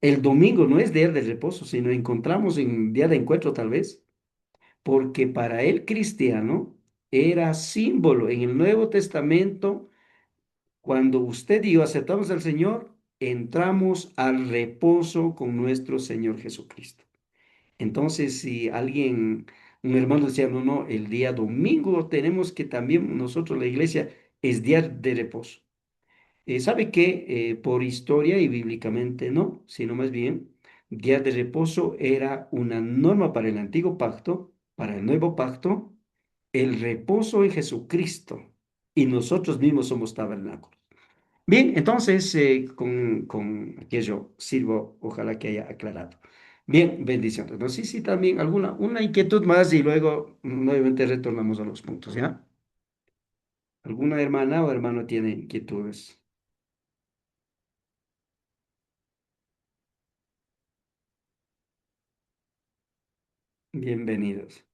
El domingo no es día de reposo, sino encontramos en día de encuentro tal vez, porque para el cristiano era símbolo en el Nuevo Testamento, cuando usted y yo aceptamos al Señor, entramos al reposo con nuestro Señor Jesucristo. Entonces, si alguien, un hermano decía, no, no, el día domingo tenemos que también nosotros, la iglesia, es día de reposo. ¿Sabe qué? Por historia y bíblicamente no, sino más bien, día de reposo era una norma para el antiguo pacto, para el nuevo pacto, el reposo en Jesucristo. Y nosotros mismos somos tabernáculos. Bien, entonces con aquello sirvo, ojalá que haya aclarado. Bien, bendiciones. Entonces, sí, sí, también una inquietud más y luego nuevamente retornamos a los puntos, ¿ya? ¿Alguna hermana o hermano tiene inquietudes? Bienvenidos.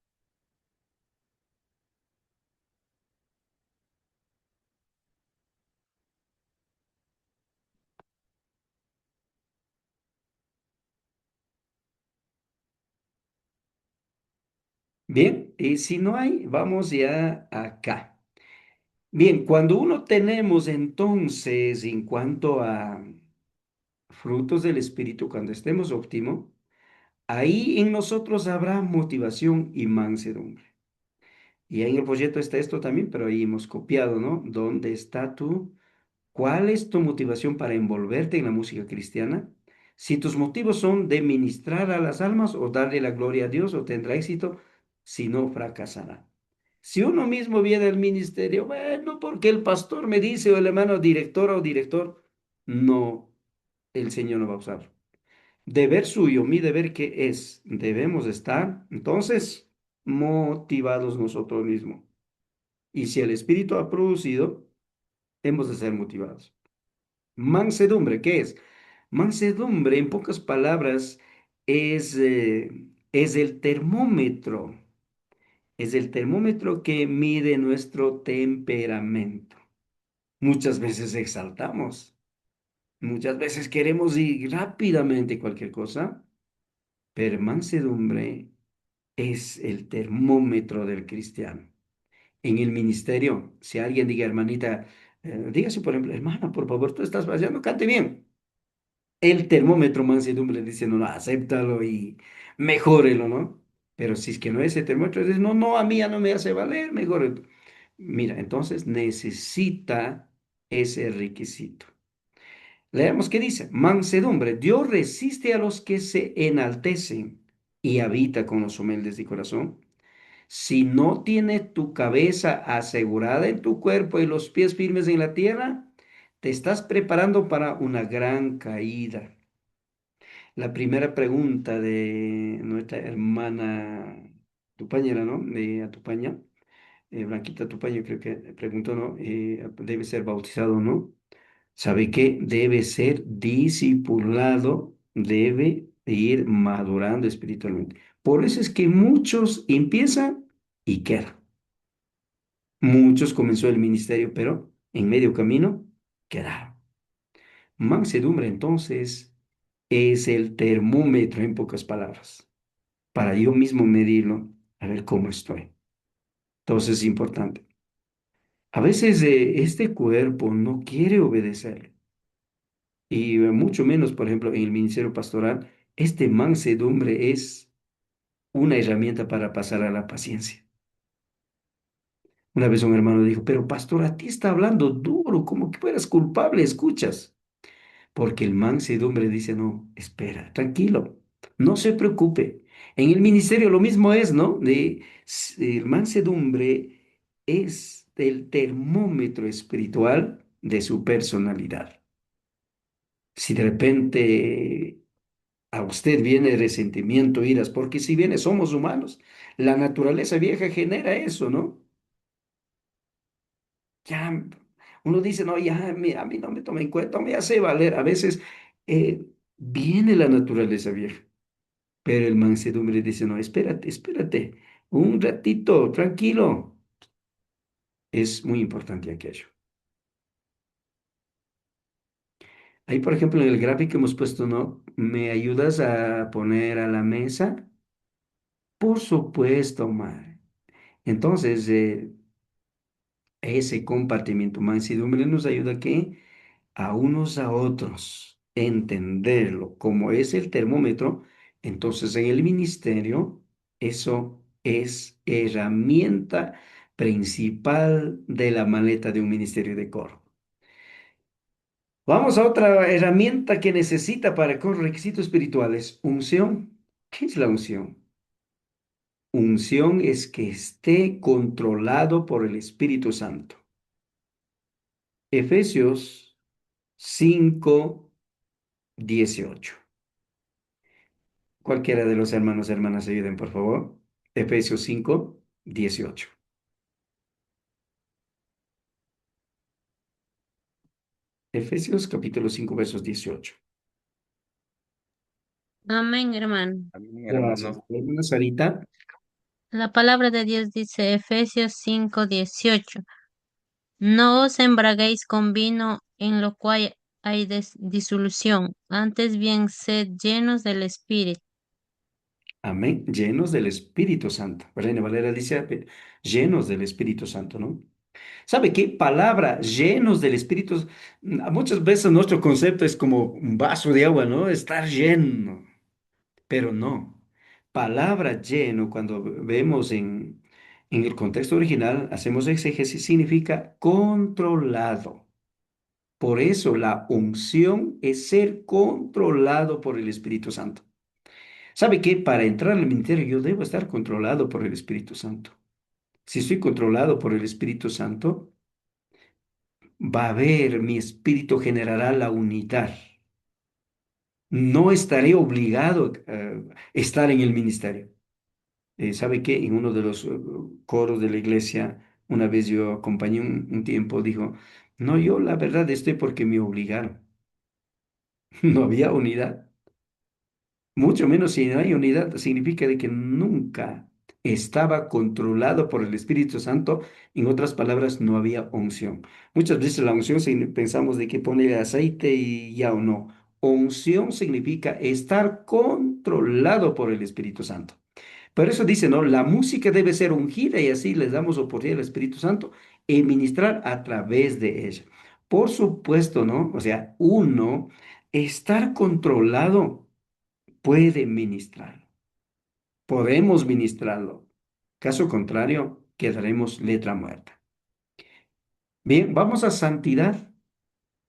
Bien, y si no hay, vamos ya acá. Bien, cuando uno tenemos entonces en cuanto a frutos del Espíritu, cuando estemos óptimo, ahí en nosotros habrá motivación y mansedumbre. Y ahí en el proyecto está esto también, pero ahí hemos copiado, ¿no? ¿Dónde está tú? ¿Cuál es tu motivación para envolverte en la música cristiana? Si tus motivos son de ministrar a las almas o darle la gloria a Dios, o tendrá éxito, si no, fracasará. Si uno mismo viene al ministerio, bueno, porque el pastor me dice, o el hermano directora o director, no, el Señor no va a usarlo. Deber suyo, mi deber que es, debemos estar, entonces, motivados nosotros mismos. Y si el Espíritu ha producido, hemos de ser motivados. Mansedumbre, ¿qué es? Mansedumbre, en pocas palabras, es el termómetro, es el termómetro que mide nuestro temperamento. Muchas veces exaltamos, muchas veces queremos ir rápidamente cualquier cosa, pero mansedumbre es el termómetro del cristiano. En el ministerio, si alguien diga, hermanita, dígase por ejemplo, hermana, por favor, tú estás fallando, cante bien. El termómetro mansedumbre dice, no, no, acéptalo y mejórelo, ¿no? Pero si es que no es ese termómetro, dice, no, no, a mí ya no me hace valer, mejor. Mira, entonces necesita ese requisito. Leemos qué dice, mansedumbre, Dios resiste a los que se enaltecen y habita con los humildes de corazón. Si no tienes tu cabeza asegurada en tu cuerpo y los pies firmes en la tierra, te estás preparando para una gran caída. La primera pregunta de nuestra hermana Tupañera, ¿no? De Atupaña, Blanquita Tupaña creo que preguntó, ¿no? Debe ser bautizado, ¿no? ¿Sabe qué? Debe ser discipulado, debe ir madurando espiritualmente. Por eso es que muchos empiezan y quedan. Muchos comenzó el ministerio, pero en medio camino quedaron. Mansedumbre entonces es el termómetro en pocas palabras, para yo mismo medirlo, a ver cómo estoy. Entonces es importante. A veces este cuerpo no quiere obedecer y mucho menos, por ejemplo, en el ministerio pastoral, este mansedumbre es una herramienta para pasar a la paciencia. Una vez un hermano dijo, pero pastor, a ti está hablando duro, como que fueras culpable, escuchas. Porque el mansedumbre dice, no, espera, tranquilo, no se preocupe. En el ministerio lo mismo es, ¿no? El mansedumbre es el termómetro espiritual de su personalidad. Si de repente a usted viene resentimiento, iras, porque si viene, somos humanos, la naturaleza vieja genera eso, ¿no? Ya uno dice, no, ya a mí no me toma en cuenta, me hace valer. A veces viene la naturaleza vieja, pero el mansedumbre dice, no, espérate, espérate, un ratito, tranquilo. Es muy importante aquello. Ahí, por ejemplo, en el gráfico que hemos puesto, ¿no? ¿Me ayudas a poner a la mesa? Por supuesto, madre. Entonces, ese compartimiento, mansedumbre nos ayuda a que a unos a otros, entenderlo como es el termómetro, entonces en el ministerio eso es herramienta principal de la maleta de un ministerio de coro. Vamos a otra herramienta que necesita para coro requisitos espirituales, unción. ¿Qué es la unción? Unción es que esté controlado por el Espíritu Santo. Efesios 5:18. Cualquiera de los hermanos y hermanas ayuden, por favor. Efesios 5:18. Efesios capítulo 5 versos 18. Amén, hermano. Amén, Gracias. hermano. Hermana Sarita. La palabra de Dios dice Efesios 5:18. No os embraguéis con vino en lo cual hay disolución, antes bien sed llenos del Espíritu. Amén. Llenos del Espíritu Santo. Reina Valera dice llenos del Espíritu Santo, ¿no? ¿Sabe qué? Palabra, llenos del Espíritu. Muchas veces nuestro concepto es como un vaso de agua, ¿no? Estar lleno, pero no. Palabra lleno, cuando vemos en el contexto original, hacemos exégesis, significa controlado. Por eso la unción es ser controlado por el Espíritu Santo. ¿Sabe qué? Para entrar al ministerio yo debo estar controlado por el Espíritu Santo. Si estoy controlado por el Espíritu Santo, va a haber, mi espíritu generará la unidad. No estaré obligado a estar en el ministerio. ¿Sabe qué? En uno de los coros de la iglesia, una vez yo acompañé un tiempo, dijo, no, yo la verdad estoy porque me obligaron. No había unidad. Mucho menos si no hay unidad, significa de que nunca estaba controlado por el Espíritu Santo. En otras palabras, no había unción. Muchas veces la unción pensamos de que pone aceite y ya o no. Unción significa estar controlado por el Espíritu Santo. Por eso dice, ¿no? La música debe ser ungida y así les damos oportunidad al Espíritu Santo y ministrar a través de ella. Por supuesto, ¿no? O sea, uno, estar controlado puede ministrar. Podemos ministrarlo. Caso contrario, quedaremos letra muerta. Bien, vamos a santidad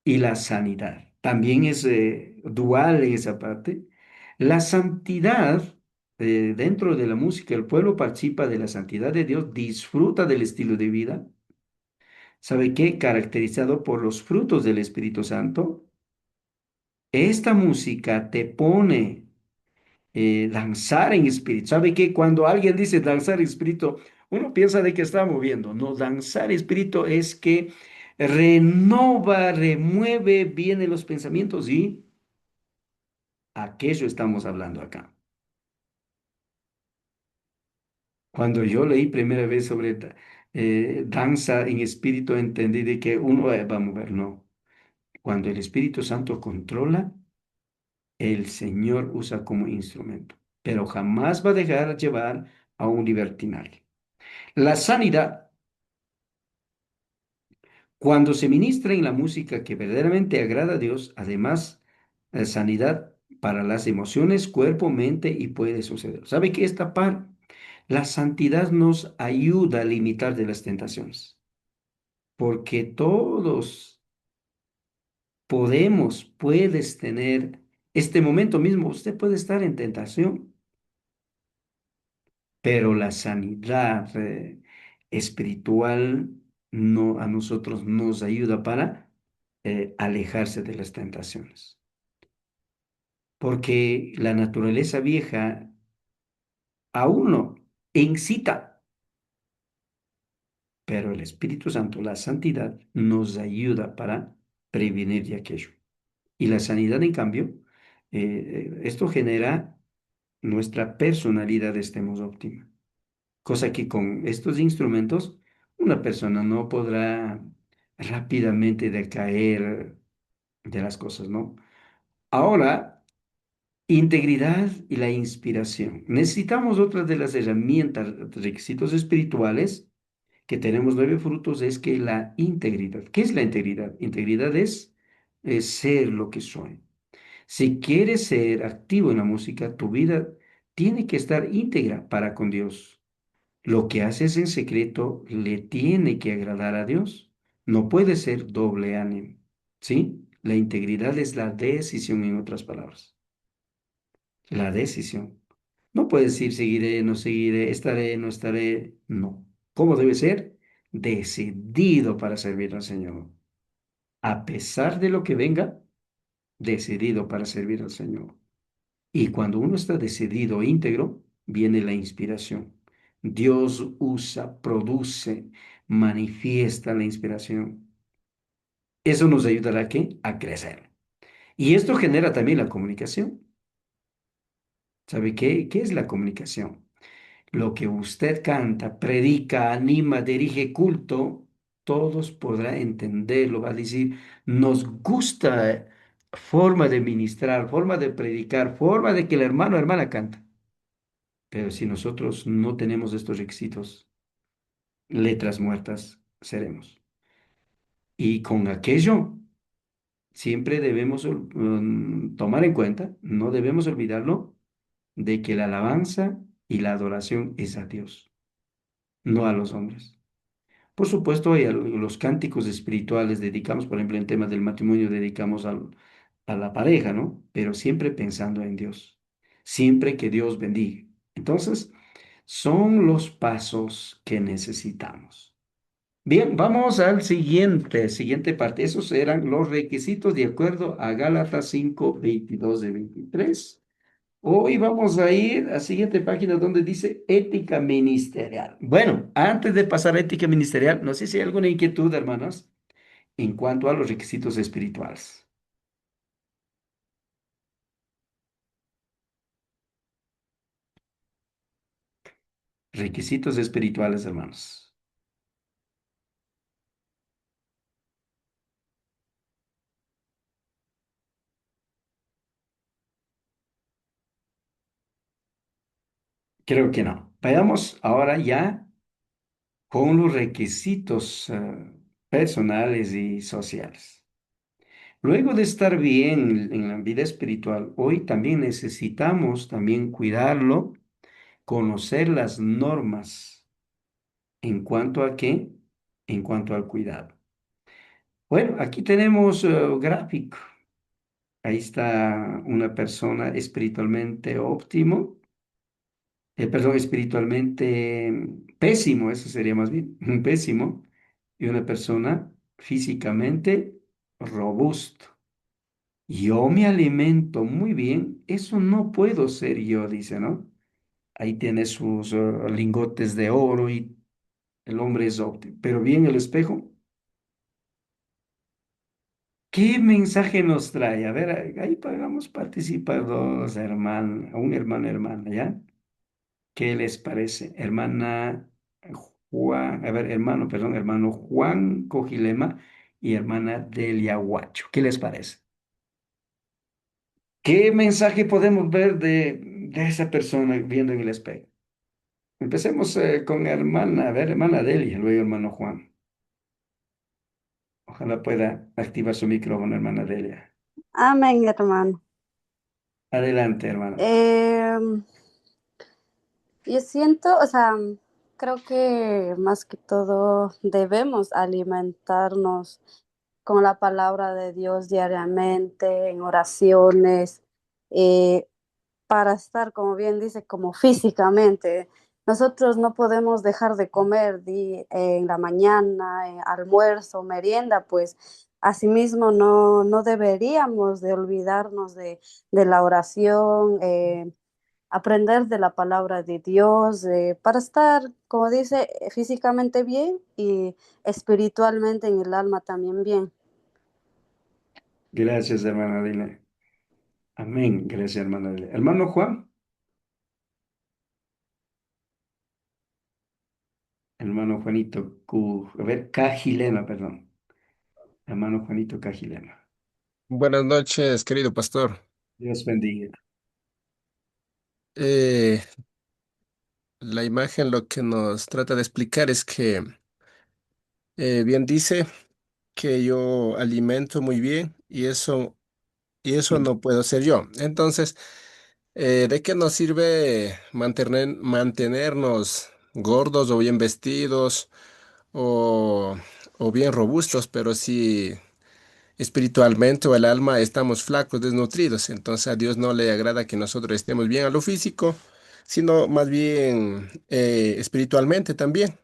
y la sanidad. También es dual en esa parte. La santidad, dentro de la música, el pueblo participa de la santidad de Dios, disfruta del estilo de vida. ¿Sabe qué? Caracterizado por los frutos del Espíritu Santo. Esta música te pone danzar en espíritu. ¿Sabe qué? Cuando alguien dice danzar en espíritu, uno piensa de que está moviendo. No, danzar en espíritu es que renova, remueve, viene los pensamientos y aquello estamos hablando acá. Cuando yo leí primera vez sobre danza en espíritu, entendí de que uno va a mover. No. Cuando el Espíritu Santo controla, el Señor usa como instrumento, pero jamás va a dejar llevar a un libertinaje. La sanidad, cuando se ministra en la música que verdaderamente agrada a Dios, además, sanidad para las emociones, cuerpo, mente y puede suceder. ¿Sabe qué? Esta par, la santidad nos ayuda a limitar de las tentaciones, porque todos puedes tener este momento mismo, usted puede estar en tentación, pero la sanidad espiritual no, a nosotros nos ayuda para alejarse de las tentaciones. Porque la naturaleza vieja a uno incita, pero el Espíritu Santo, la santidad, nos ayuda para prevenir de aquello. Y la sanidad, en cambio, esto genera nuestra personalidad estemos óptima. Cosa que con estos instrumentos una persona no podrá rápidamente decaer de las cosas, ¿no? Ahora, integridad y la inspiración. Necesitamos otra de las herramientas, requisitos espirituales que tenemos 9 frutos, es que la integridad. ¿Qué es la integridad? Integridad es ser lo que soy. Si quieres ser activo en la música, tu vida tiene que estar íntegra para con Dios. Lo que haces en secreto le tiene que agradar a Dios. No puede ser doble ánimo. ¿Sí? La integridad es la decisión, en otras palabras. La decisión. No puedes decir seguiré, no seguiré, estaré, no estaré. No. ¿Cómo debe ser? Decidido para servir al Señor. A pesar de lo que venga, decidido para servir al Señor. Y cuando uno está decidido e íntegro, viene la inspiración. Dios usa, produce, manifiesta la inspiración. Eso nos ayudará ¿a qué? A crecer. Y esto genera también la comunicación. ¿Sabe qué? ¿Qué es la comunicación? Lo que usted canta, predica, anima, dirige culto, todos podrán entenderlo. Va a decir, nos gusta forma de ministrar, forma de predicar, forma de que el hermano o hermana canta. Pero si nosotros no tenemos estos requisitos, letras muertas seremos. Y con aquello siempre debemos tomar en cuenta, no debemos olvidarlo, de que la alabanza y la adoración es a Dios, no a los hombres. Por supuesto, hay los cánticos espirituales dedicamos, por ejemplo, en temas del matrimonio, dedicamos a la pareja, ¿no? Pero siempre pensando en Dios, siempre que Dios bendiga. Entonces, son los pasos que necesitamos. Bien, vamos al siguiente parte. Esos eran los requisitos de acuerdo a Gálatas 5 22 de 23. Hoy vamos a ir a la siguiente página donde dice ética ministerial. Bueno, antes de pasar a ética ministerial, no sé si hay alguna inquietud, hermanos, en cuanto a los requisitos espirituales. Requisitos espirituales, hermanos. Creo que no. Vayamos ahora ya con los requisitos personales y sociales. Luego de estar bien en la vida espiritual, hoy también necesitamos también cuidarlo, conocer las normas. ¿En cuanto a qué? En cuanto al cuidado. Bueno, aquí tenemos gráfico. Ahí está una persona espiritualmente óptimo, perdón, espiritualmente pésimo, eso sería más bien, pésimo, y una persona físicamente robusto. Yo me alimento muy bien, eso no puedo ser yo, dice, ¿no? Ahí tiene sus lingotes de oro y el hombre es óptimo. Pero bien el espejo. ¿Qué mensaje nos trae? A ver, ahí podemos participar dos hermanos, un hermano, hermana, ¿ya? ¿Qué les parece? Hermana Juan, a ver, hermano, perdón, hermano Juan Cojilema y hermana Delia Huacho. ¿Qué les parece? ¿Qué mensaje podemos ver de esa persona viendo en el espejo? Empecemos con hermana, a ver, hermana Delia, luego hermano Juan. Ojalá pueda activar su micrófono, hermana Delia. Amén, hermano. Adelante, hermana. Em, yo siento, o sea, creo que más que todo debemos alimentarnos con la palabra de Dios diariamente, en oraciones, eh, para estar, como bien dice, como físicamente. Nosotros no podemos dejar de comer en la mañana, almuerzo, merienda, pues asimismo no deberíamos de olvidarnos de la oración, aprender de la palabra de Dios, para estar, como dice, físicamente bien y espiritualmente en el alma también bien. Gracias, hermana Delia. Amén. Gracias, hermana Delia. Hermano Juan. Hermano Juanito, a ver, Cajilema, perdón. Hermano Juanito Cajilema. Buenas noches, querido pastor. Dios bendiga. Eh, la imagen lo que nos trata de explicar es que bien dice que yo alimento muy bien y eso no puedo ser yo. Entonces, ¿de qué nos sirve mantenernos gordos o bien vestidos o, o bien robustos, pero si espiritualmente o el alma estamos flacos, desnutridos? Entonces a Dios no le agrada que nosotros estemos bien a lo físico, sino más bien espiritualmente también.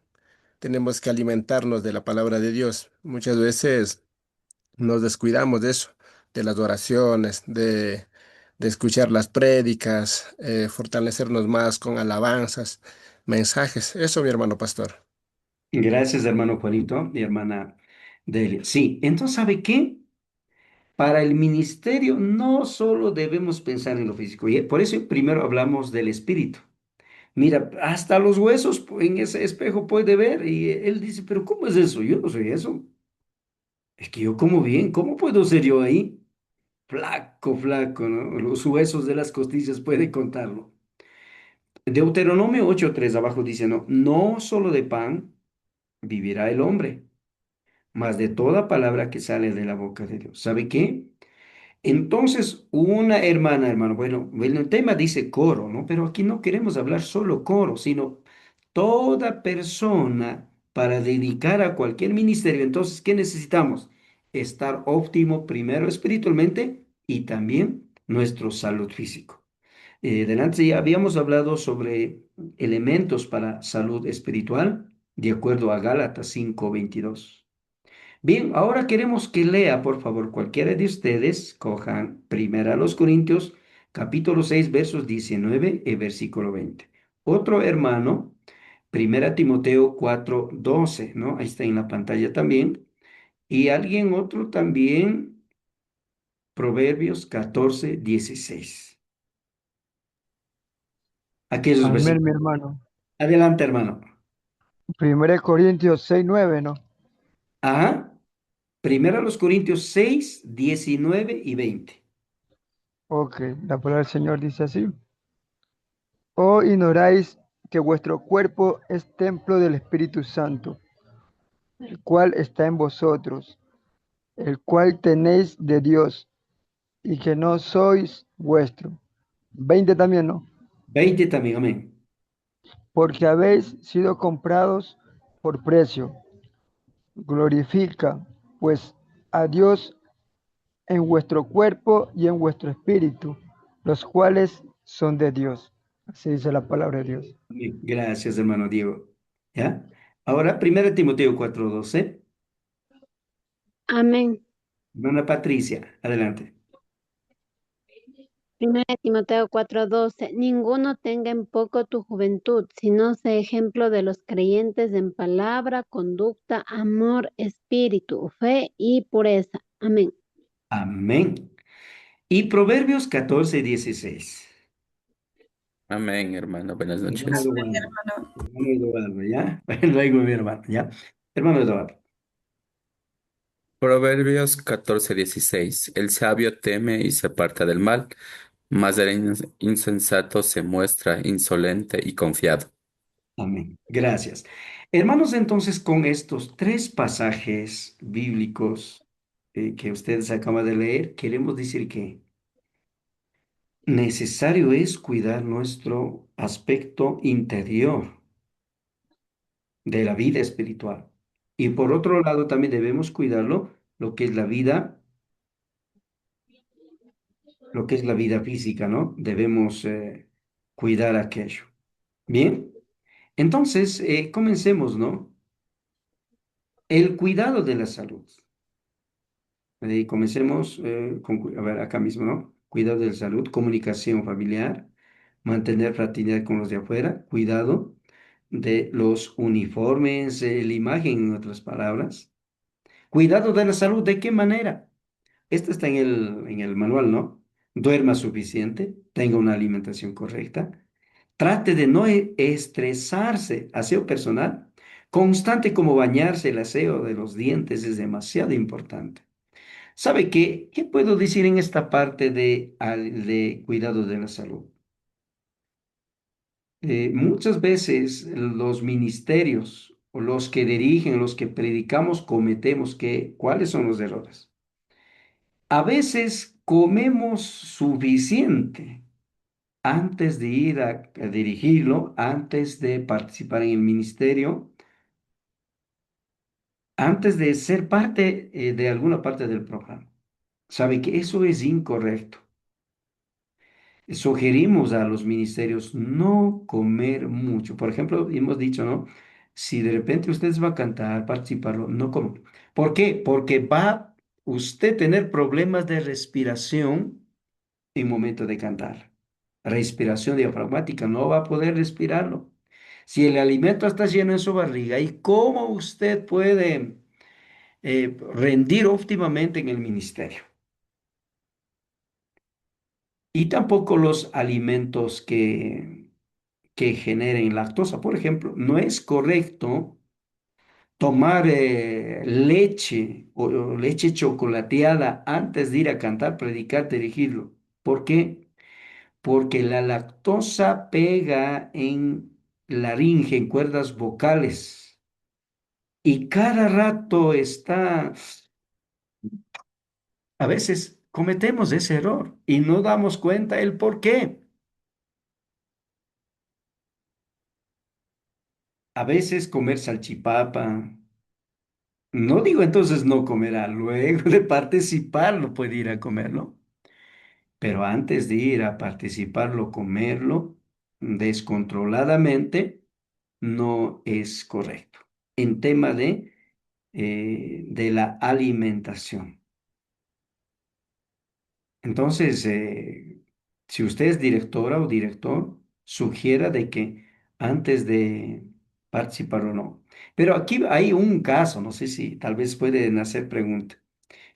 Tenemos que alimentarnos de la palabra de Dios. Muchas veces nos descuidamos de eso, de las oraciones, de escuchar las prédicas, fortalecernos más con alabanzas, mensajes. Eso, mi hermano pastor. Gracias, hermano Juanito y hermana Delia. Sí, entonces, ¿sabe qué? Para el ministerio no solo debemos pensar en lo físico, y por eso primero hablamos del espíritu. Mira, hasta los huesos en ese espejo puede ver y él dice, pero ¿cómo es eso? Yo no soy eso. Es que yo como bien, ¿cómo puedo ser yo ahí? Flaco, flaco, ¿no? Los huesos de las costillas puede contarlo. Deuteronomio 8:3 abajo dice, no, no solo de pan vivirá el hombre, mas de toda palabra que sale de la boca de Dios. ¿Sabe qué? Entonces, una hermana, hermano, bueno, el tema dice coro, ¿no? Pero aquí no queremos hablar solo coro, sino toda persona para dedicar a cualquier ministerio. Entonces, ¿qué necesitamos? Estar óptimo primero espiritualmente y también nuestro salud físico. Delante ya habíamos hablado sobre elementos para salud espiritual, de acuerdo a Gálatas 5:22. Bien, ahora queremos que lea, por favor, cualquiera de ustedes, cojan primero a los Corintios, capítulo 6 versos 19 y versículo 20. Otro hermano, primera Timoteo 4:12, ¿no? Ahí está en la pantalla también. Y alguien otro también, Proverbios 14:16. Aquellos Amén, mi versículos. hermano. Adelante, hermano. 1 Corintios 6:9, ¿no? Ajá. Primero a los Corintios 6, 19 y 20. Ok, la palabra del Señor dice así. ¿O ignoráis que vuestro cuerpo es templo del Espíritu Santo, el cual está en vosotros, el cual tenéis de Dios, y que no sois vuestro? 20 también, ¿no? 20 también, amén. Porque habéis sido comprados por precio. Glorifica, pues, a Dios en vuestro cuerpo y en vuestro espíritu, los cuales son de Dios. Así dice la palabra de Dios. Amén. Gracias, hermano Diego. ¿Ya? Ahora, 1 Timoteo 4:12. Amén. Hermana Patricia, adelante. 1 Timoteo 4:12. Ninguno tenga en poco tu juventud, sino sea ejemplo de los creyentes en palabra, conducta, amor, espíritu, fe y pureza. Amén. Amén. Y Proverbios 14:16. Amén, hermano. Buenas Hermano noches. Eduardo. Hermano Eduardo, ¿ya? Luego mi hermano, ¿ya? Hermano Eduardo. Proverbios 14:16. El sabio teme y se aparta del mal, mas el insensato se muestra insolente y confiado. Amén. Gracias. Hermanos, entonces con estos tres pasajes bíblicos que ustedes acaban de leer, queremos decir que necesario es cuidar nuestro aspecto interior de la vida espiritual. Y por otro lado, también debemos cuidarlo, lo que es la vida, lo que es la vida física, ¿no? Debemos cuidar aquello. Bien, entonces, comencemos, ¿no? El cuidado de la salud. Comencemos a ver, acá mismo, ¿no? Cuidado de la salud, comunicación familiar, mantener fraternidad con los de afuera, cuidado de los uniformes, la imagen, en otras palabras. Cuidado de la salud, ¿de qué manera? Esto está en el manual, ¿no? Duerma suficiente, tenga una alimentación correcta, trate de no estresarse, aseo personal, constante como bañarse, el aseo de los dientes es demasiado importante. ¿Sabe qué? ¿Qué puedo decir en esta parte de cuidado de la salud? Muchas veces los ministerios o los que dirigen, los que predicamos, cometemos ¿cuáles son los errores? A veces comemos suficiente antes de ir a dirigirlo, antes de participar en el ministerio, antes de ser parte de alguna parte del programa. ¿Sabe que eso es incorrecto? Sugerimos a los ministerios no comer mucho. Por ejemplo, hemos dicho, ¿no? Si de repente ustedes va a cantar, participarlo, no coman. ¿Por qué? Porque va usted a tener problemas de respiración en momento de cantar. Respiración diafragmática, no va a poder respirarlo. Si el alimento está lleno en su barriga, ¿y cómo usted puede rendir óptimamente en el ministerio? Y tampoco los alimentos que generen lactosa. Por ejemplo, no es correcto tomar leche o leche chocolateada antes de ir a cantar, predicar, dirigirlo. ¿Por qué? porque la lactosa pega en laringe, en cuerdas vocales, y cada rato está, a veces cometemos ese error y no damos cuenta el por qué. A veces comer salchipapa, no digo entonces no comerá, luego de participar lo puede ir a comer, ¿no? Pero antes de ir a participarlo, comerlo descontroladamente, no es correcto. En tema de la alimentación. Entonces, si usted es directora o director, sugiera de que antes de participar o no. Pero aquí hay un caso, no sé si tal vez pueden hacer pregunta.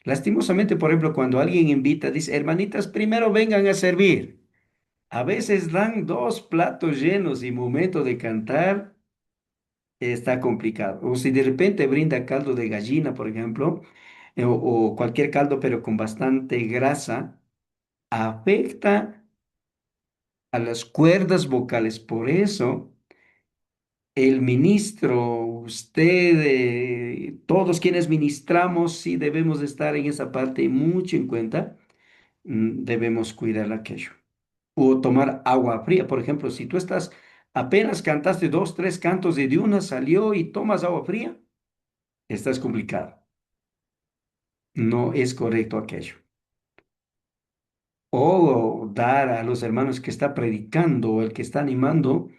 Lastimosamente, por ejemplo, cuando alguien invita, dice, hermanitas, primero vengan a servir. A veces dan dos platos llenos y momento de cantar está complicado. O si de repente brinda caldo de gallina, por ejemplo, o cualquier caldo, pero con bastante grasa, afecta a las cuerdas vocales. Por eso, el ministro, usted, todos quienes ministramos, sí debemos de estar en esa parte mucho en cuenta. Debemos cuidar aquello. O tomar agua fría. Por ejemplo, si tú estás, apenas cantaste dos, tres cantos y de una salió y tomas agua fría, estás complicado. No es correcto aquello. O dar a los hermanos que está predicando o el que está animando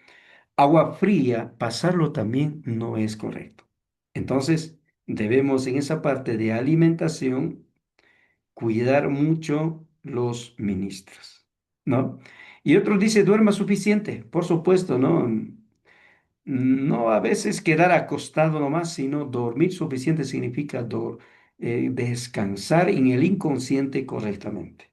agua fría, pasarlo también no es correcto. Entonces, debemos en esa parte de alimentación cuidar mucho los ministros, ¿no? Y otro dice, duerma suficiente, por supuesto, ¿no? No a veces quedar acostado nomás, sino dormir suficiente significa descansar en el inconsciente correctamente.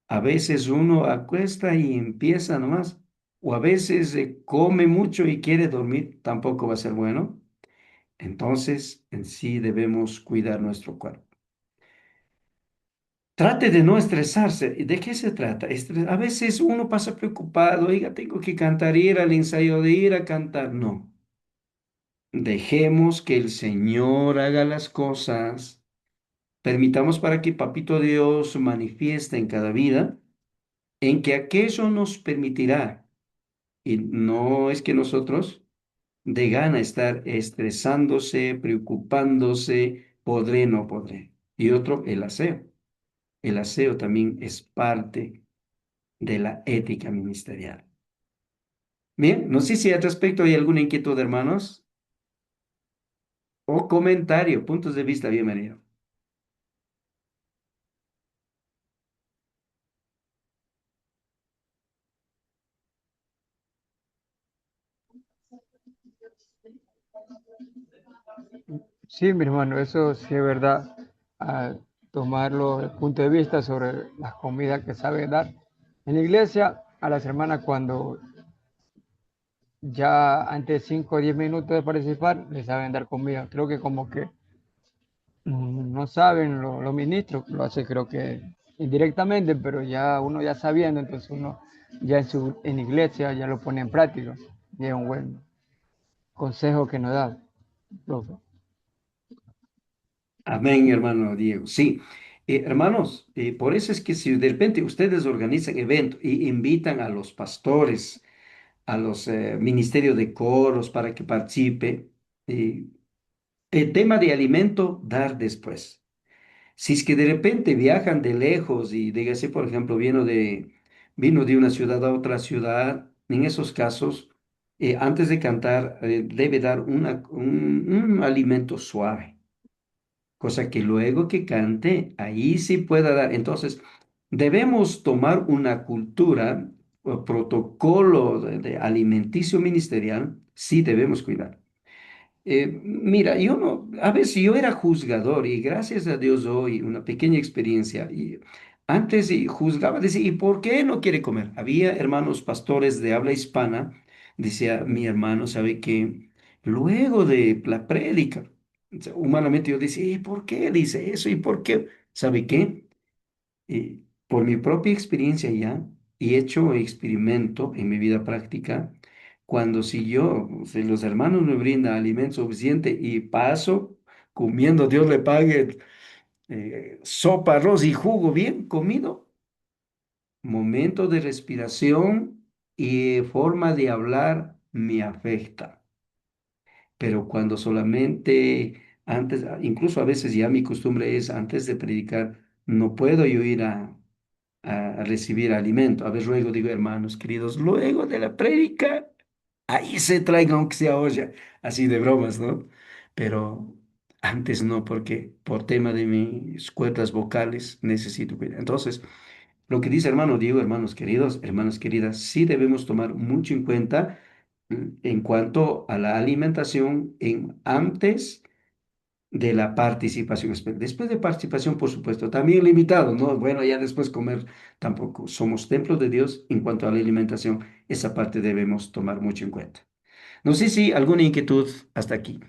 A veces uno acuesta y empieza nomás, o a veces come mucho y quiere dormir, tampoco va a ser bueno. Entonces, en sí debemos cuidar nuestro cuerpo. Trate de no estresarse. ¿De qué se trata? A veces uno pasa preocupado, oiga, tengo que cantar, ir al ensayo de ir a cantar. No. Dejemos que el Señor haga las cosas. Permitamos para que Papito Dios manifieste en cada vida, en que aquello nos permitirá. Y no es que nosotros de gana estar estresándose, preocupándose, podré, no podré. Y otro, el aseo. El aseo también es parte de la ética ministerial. Bien, no sé si al respecto hay alguna inquietud, hermanos, o comentario, puntos de vista, bienvenido. Sí, mi hermano, eso sí es verdad. A tomarlo el punto de vista sobre las comidas que sabe dar. En la iglesia, a las hermanas cuando ya antes de 5 o 10 minutos de participar, les saben dar comida. Creo que como que no saben los ministros, lo hace creo que indirectamente, pero ya uno ya sabiendo, entonces uno ya en iglesia ya lo pone en práctica. Y es un buen consejo que nos da, profe. Amén, hermano Diego. Sí, hermanos, por eso es que si de repente ustedes organizan eventos y invitan a los pastores, a los ministerios de coros para que participe, eh, el tema de alimento, dar después. Si es que de repente viajan de lejos y dígase, por ejemplo, vino de una ciudad a otra ciudad, en esos casos, antes de cantar, debe dar un alimento suave, cosa que luego que cante, ahí sí pueda dar. Entonces, debemos tomar una cultura o protocolo de alimenticio ministerial, sí debemos cuidar. Mira, yo no, a veces yo era juzgador y gracias a Dios hoy una pequeña experiencia. Y antes juzgaba, decía, ¿y por qué no quiere comer? Había hermanos pastores de habla hispana, decía mi hermano, ¿sabe que luego de la prédica, o sea, humanamente yo decía, ¿y por qué dice eso? ¿Y por qué? ¿Sabe qué? por mi propia experiencia ya, y hecho experimento en mi vida práctica, cuando si los hermanos me brindan alimento suficiente y paso comiendo, Dios le pague, sopa, arroz y jugo bien comido, momento de respiración y forma de hablar me afecta. Pero cuando solamente antes, incluso a veces ya mi costumbre es antes de predicar, no puedo yo ir a recibir alimento. A ver, luego digo, hermanos queridos, luego de la prédica, ahí se traiga aunque sea olla, así de bromas, ¿no? Pero antes no, porque por tema de mis cuerdas vocales necesito cuidar. Entonces, lo que dice hermano Diego, hermanos queridos, hermanas queridas, sí debemos tomar mucho en cuenta en cuanto a la alimentación antes de la participación. Después de participación, por supuesto, también limitado, ¿no? Bueno, ya después comer tampoco. Somos templo de Dios en cuanto a la alimentación. Esa parte debemos tomar mucho en cuenta. No sé si alguna inquietud hasta aquí.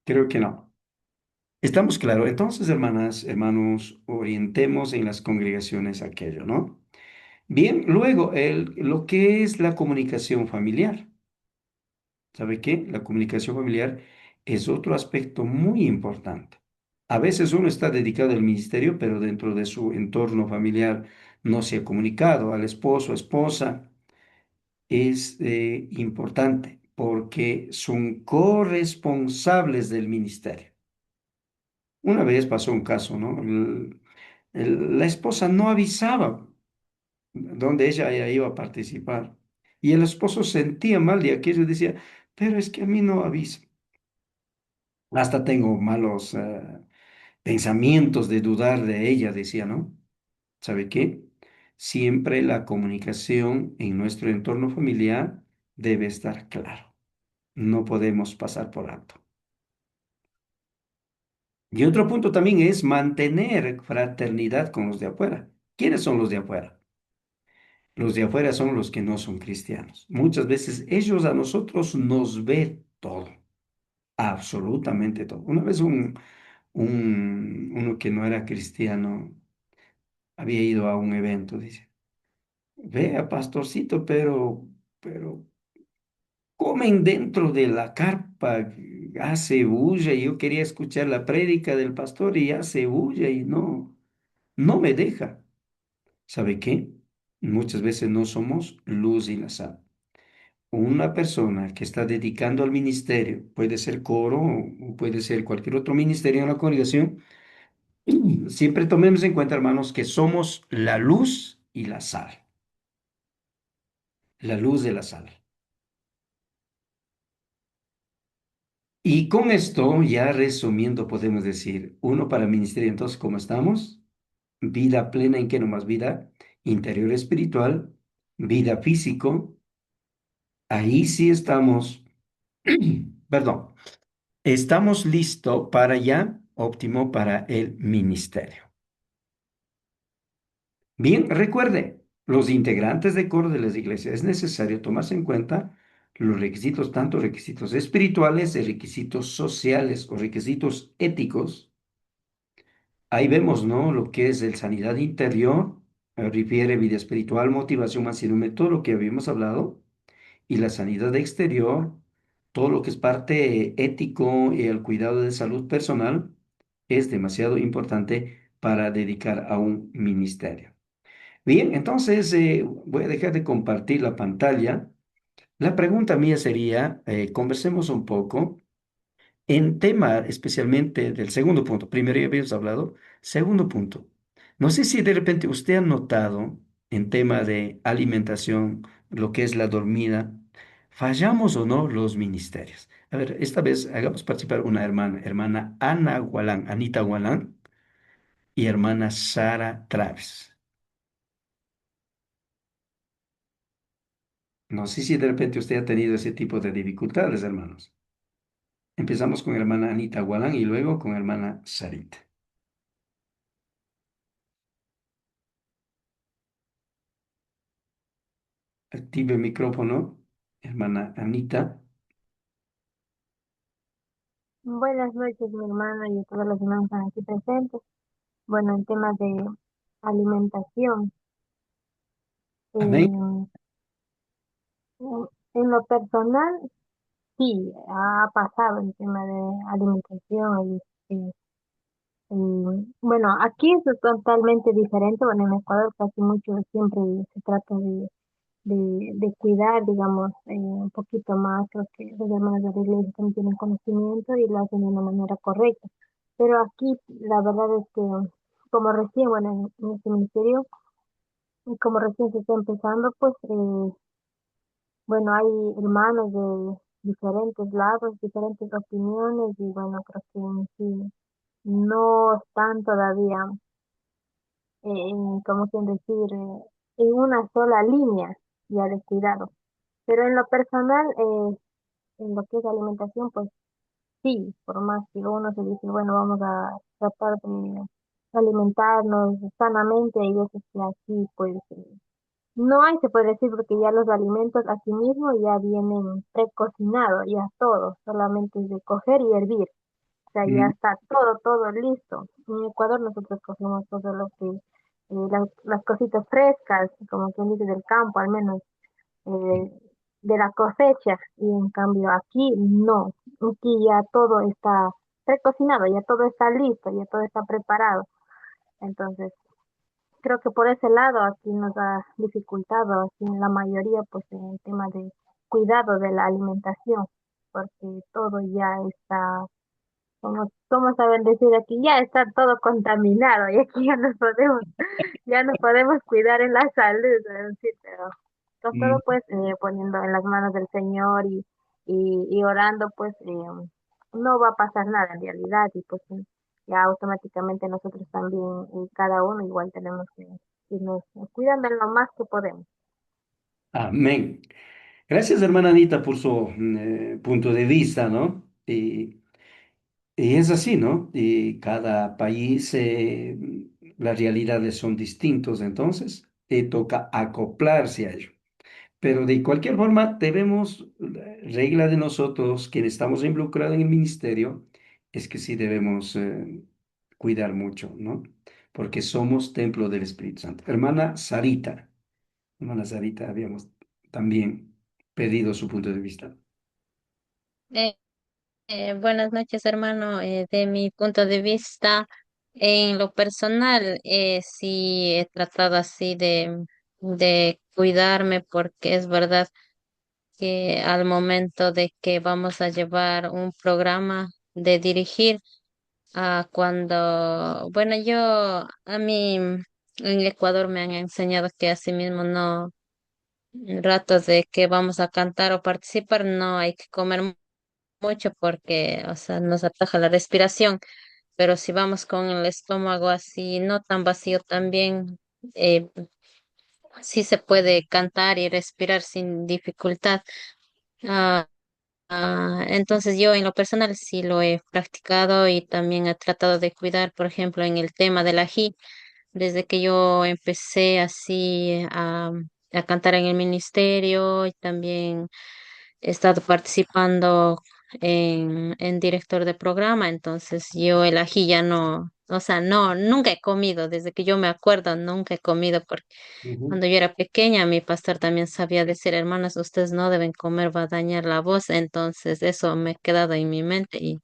Creo que no. Estamos claros. Entonces, hermanas, hermanos, orientemos en las congregaciones aquello, ¿no? Bien, luego, lo que es la comunicación familiar. ¿Sabe qué? La comunicación familiar es otro aspecto muy importante. A veces uno está dedicado al ministerio, pero dentro de su entorno familiar no se ha comunicado al esposo, esposa. Es importante porque son corresponsables del ministerio. Una vez pasó un caso, ¿no? La esposa no avisaba donde ella ya iba a participar. Y el esposo sentía mal de aquello y decía, pero es que a mí no avisa. Hasta tengo malos pensamientos de dudar de ella, decía, ¿no? ¿Sabe qué? Siempre la comunicación en nuestro entorno familiar debe estar claro. No podemos pasar por alto. Y otro punto también es mantener fraternidad con los de afuera. ¿Quiénes son los de afuera? Los de afuera son los que no son cristianos. Muchas veces ellos a nosotros nos ve todo, absolutamente todo. Una vez uno que no era cristiano había ido a un evento, dice, vea, pastorcito, pero comen dentro de la carpa, hace bulla y yo quería escuchar la prédica del pastor y hace bulla y no me deja. ¿Sabe qué? Muchas veces no somos luz y la sal. Una persona que está dedicando al ministerio, puede ser coro o puede ser cualquier otro ministerio en la congregación, siempre tomemos en cuenta, hermanos, que somos la luz y la sal, la luz de la sal. Y con esto, ya resumiendo, podemos decir, uno para ministerio, entonces, ¿cómo estamos? Vida plena, ¿en qué nomás? Vida interior espiritual, vida físico, ahí sí estamos, perdón, estamos listos para ya, óptimo para el ministerio. Bien, recuerde, los integrantes de coro de las iglesias es necesario tomarse en cuenta los requisitos, tanto requisitos espirituales, requisitos sociales o requisitos éticos. Ahí vemos, ¿no? Lo que es el sanidad interior, refiere vida espiritual, motivación, mansedumbre, todo lo que habíamos hablado, y la sanidad exterior, todo lo que es parte ético y el cuidado de salud personal, es demasiado importante para dedicar a un ministerio. Bien, entonces voy a dejar de compartir la pantalla. La pregunta mía sería, conversemos un poco en tema especialmente del segundo punto. Primero ya habíamos hablado, segundo punto. No sé si de repente usted ha notado en tema de alimentación, lo que es la dormida, fallamos o no los ministerios. A ver, esta vez hagamos participar una hermana Ana Gualán, Anita Gualán y hermana Sara Traves. No sé si de repente usted ha tenido ese tipo de dificultades, hermanos. Empezamos con hermana Anita Gualán y luego con hermana Sarita. Active el micrófono, hermana Anita. Buenas noches, mi hermano y a todos los hermanos que están aquí presentes. Bueno, en temas de alimentación, Amén. eh, en lo personal, sí, ha pasado el tema de alimentación. Bueno, aquí es totalmente diferente. Bueno, en Ecuador casi mucho siempre se trata de cuidar, digamos, un poquito más, creo que los hermanos de la iglesia también tienen conocimiento y lo hacen de una manera correcta. Pero aquí la verdad es que como recién, bueno, en este ministerio, y como recién se está empezando, pues bueno, hay hermanos de diferentes lados, diferentes opiniones y bueno, creo que en sí no están todavía, como quien decir, en una sola línea ya de cuidado. Pero en lo personal, en lo que es alimentación, pues sí, por más que uno se dice, bueno, vamos a tratar de alimentarnos sanamente, hay veces que aquí, pues, no hay, se puede decir, porque ya los alimentos aquí mismo ya vienen precocinados, ya todo, solamente es de coger y hervir, o sea, ya Mm, está todo listo. En Ecuador nosotros cogemos todo lo que, las cositas frescas, como quien dice, del campo, al menos eh, de la cosecha, y en cambio aquí no, aquí ya todo está precocinado, ya todo está listo, ya todo está preparado. Entonces, creo que por ese lado aquí nos ha dificultado, aquí en la mayoría, pues en el tema de cuidado de la alimentación, porque todo ya está, como saben decir aquí, ya está todo contaminado y aquí ya no podemos cuidar en la salud, sí, pero con mm. todo pues poniendo en las manos del Señor y orando pues no va a pasar nada en realidad y pues ya automáticamente nosotros también y cada uno igual tenemos que irnos cuidando en lo más que podemos. Amén. Gracias, hermana Anita, por su punto de vista, ¿no? Y es así, ¿no? Y cada país, las realidades son distintos, entonces toca acoplarse a ello. Pero de cualquier forma, debemos, la regla de nosotros, quienes estamos involucrados en el ministerio, es que sí debemos cuidar mucho, ¿no? Porque somos templo del Espíritu Santo. Hermana Sarita, habíamos también pedido su punto de vista. Eh, Buenas noches, hermano. De mi punto de vista, en lo personal, sí he tratado así de cuidarme porque es verdad que al momento de que vamos a llevar un programa de dirigir, bueno, a mí en Ecuador me han enseñado que así mismo no, ratos de que vamos a cantar o participar, no hay que comer mucho porque, o sea, nos ataja la respiración, pero si vamos con el estómago así no tan vacío también, eh, sí se puede cantar y respirar sin dificultad. Ah, entonces yo en lo personal sí lo he practicado y también he tratado de cuidar, por ejemplo, en el tema del ají, desde que yo empecé así a cantar en el ministerio y también he estado participando en director de programa, entonces yo el ají ya no, o sea, no, nunca he comido, desde que yo me acuerdo, nunca he comido, porque Ujú, cuando yo era pequeña, mi pastor también sabía decir, hermanas, ustedes no deben comer, va a dañar la voz, entonces eso me ha quedado en mi mente y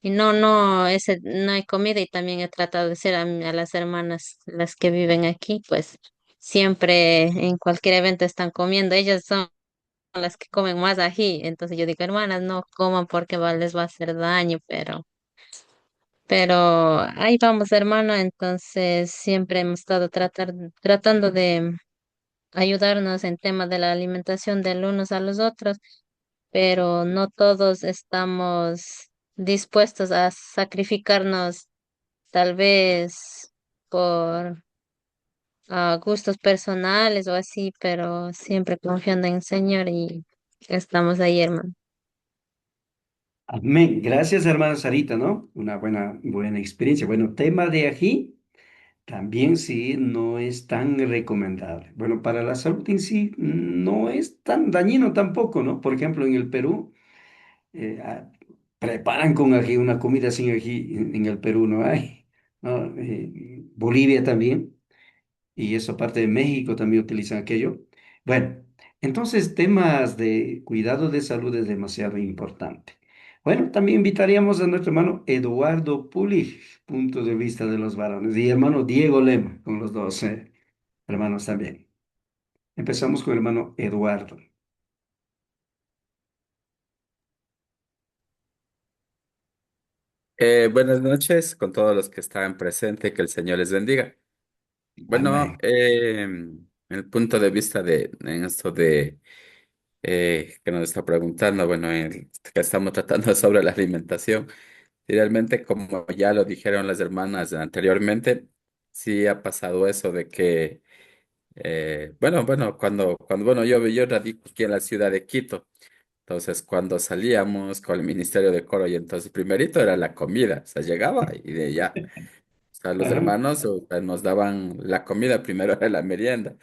no he comido y también he tratado de decir a las hermanas, las que viven aquí, pues siempre en cualquier evento están comiendo, ellas son las que comen más ají. Entonces yo digo, hermanas, no coman porque les va a hacer daño, pero ahí vamos, hermano. Entonces siempre hemos estado tratando de ayudarnos en temas de la alimentación del unos a los otros, pero no todos estamos dispuestos a sacrificarnos, tal vez por gustos personales o así, pero siempre confiando en el Señor y estamos ahí, hermano. amén. Gracias, hermana Sarita, ¿no? Una buena experiencia. Bueno, tema de ají. también sí no es tan recomendable. Bueno, para la salud en sí no es tan dañino tampoco, ¿no? Por ejemplo, en el Perú eh, ah, preparan con ají una comida sin ají en el Perú, ¿no hay? ¿No? Bolivia también. Y eso aparte de México también utilizan aquello. Bueno, entonces temas de cuidado de salud es demasiado importante. Bueno, también invitaríamos a nuestro hermano Eduardo Pulig, punto de vista de los varones, y hermano Diego Lema, con los dos hermanos también. Empezamos con el hermano Eduardo. Buenas noches con todos los que están presentes, que el Señor les bendiga. Bueno, Amén. el punto de vista en esto de que nos está preguntando, bueno, que estamos tratando sobre la alimentación, y realmente como ya lo dijeron las hermanas anteriormente, sí ha pasado eso de que, bueno, yo radico aquí en la ciudad de Quito. Entonces, cuando salíamos con el Ministerio de Coro, y entonces primerito era la comida, o sea, llegaba y de ya, o sea, los Ajá. hermanos o sea, nos daban la comida, primero era la merienda.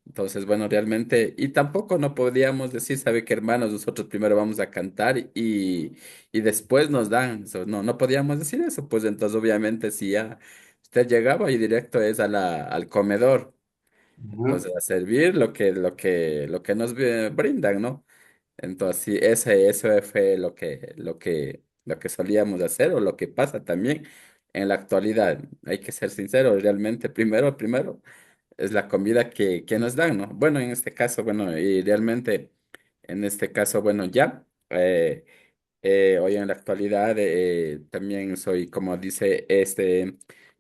Entonces, bueno, realmente, y tampoco no podíamos decir, ¿sabe qué, hermanos? Nosotros primero vamos a cantar y después nos dan, no, no podíamos decir eso, pues entonces obviamente si ya usted llegaba y directo es al comedor, Ajá. entonces a servir lo que nos brindan, ¿no? Entonces, sí, eso fue lo que solíamos hacer o lo que pasa también en la actualidad. Hay que ser sincero, realmente primero es la comida que nos dan, ¿no? Bueno, en este caso, bueno, y realmente en este caso, bueno, ya. Hoy en la actualidad también soy, como dice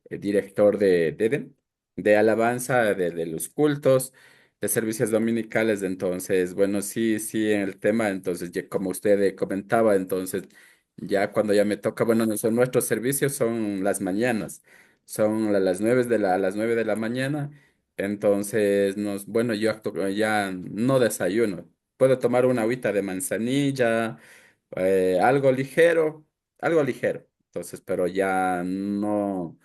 director de alabanza de los cultos, de servicios dominicales. Entonces, bueno, sí, sí, en el tema, entonces, ya como usted comentaba, entonces, ya cuando ya me toca, bueno, nuestros servicios son las mañanas, son a las 9 de la mañana. Entonces, bueno, ya no desayuno. Puedo tomar una agüita de manzanilla, algo ligero, algo ligero. Entonces, pero ya no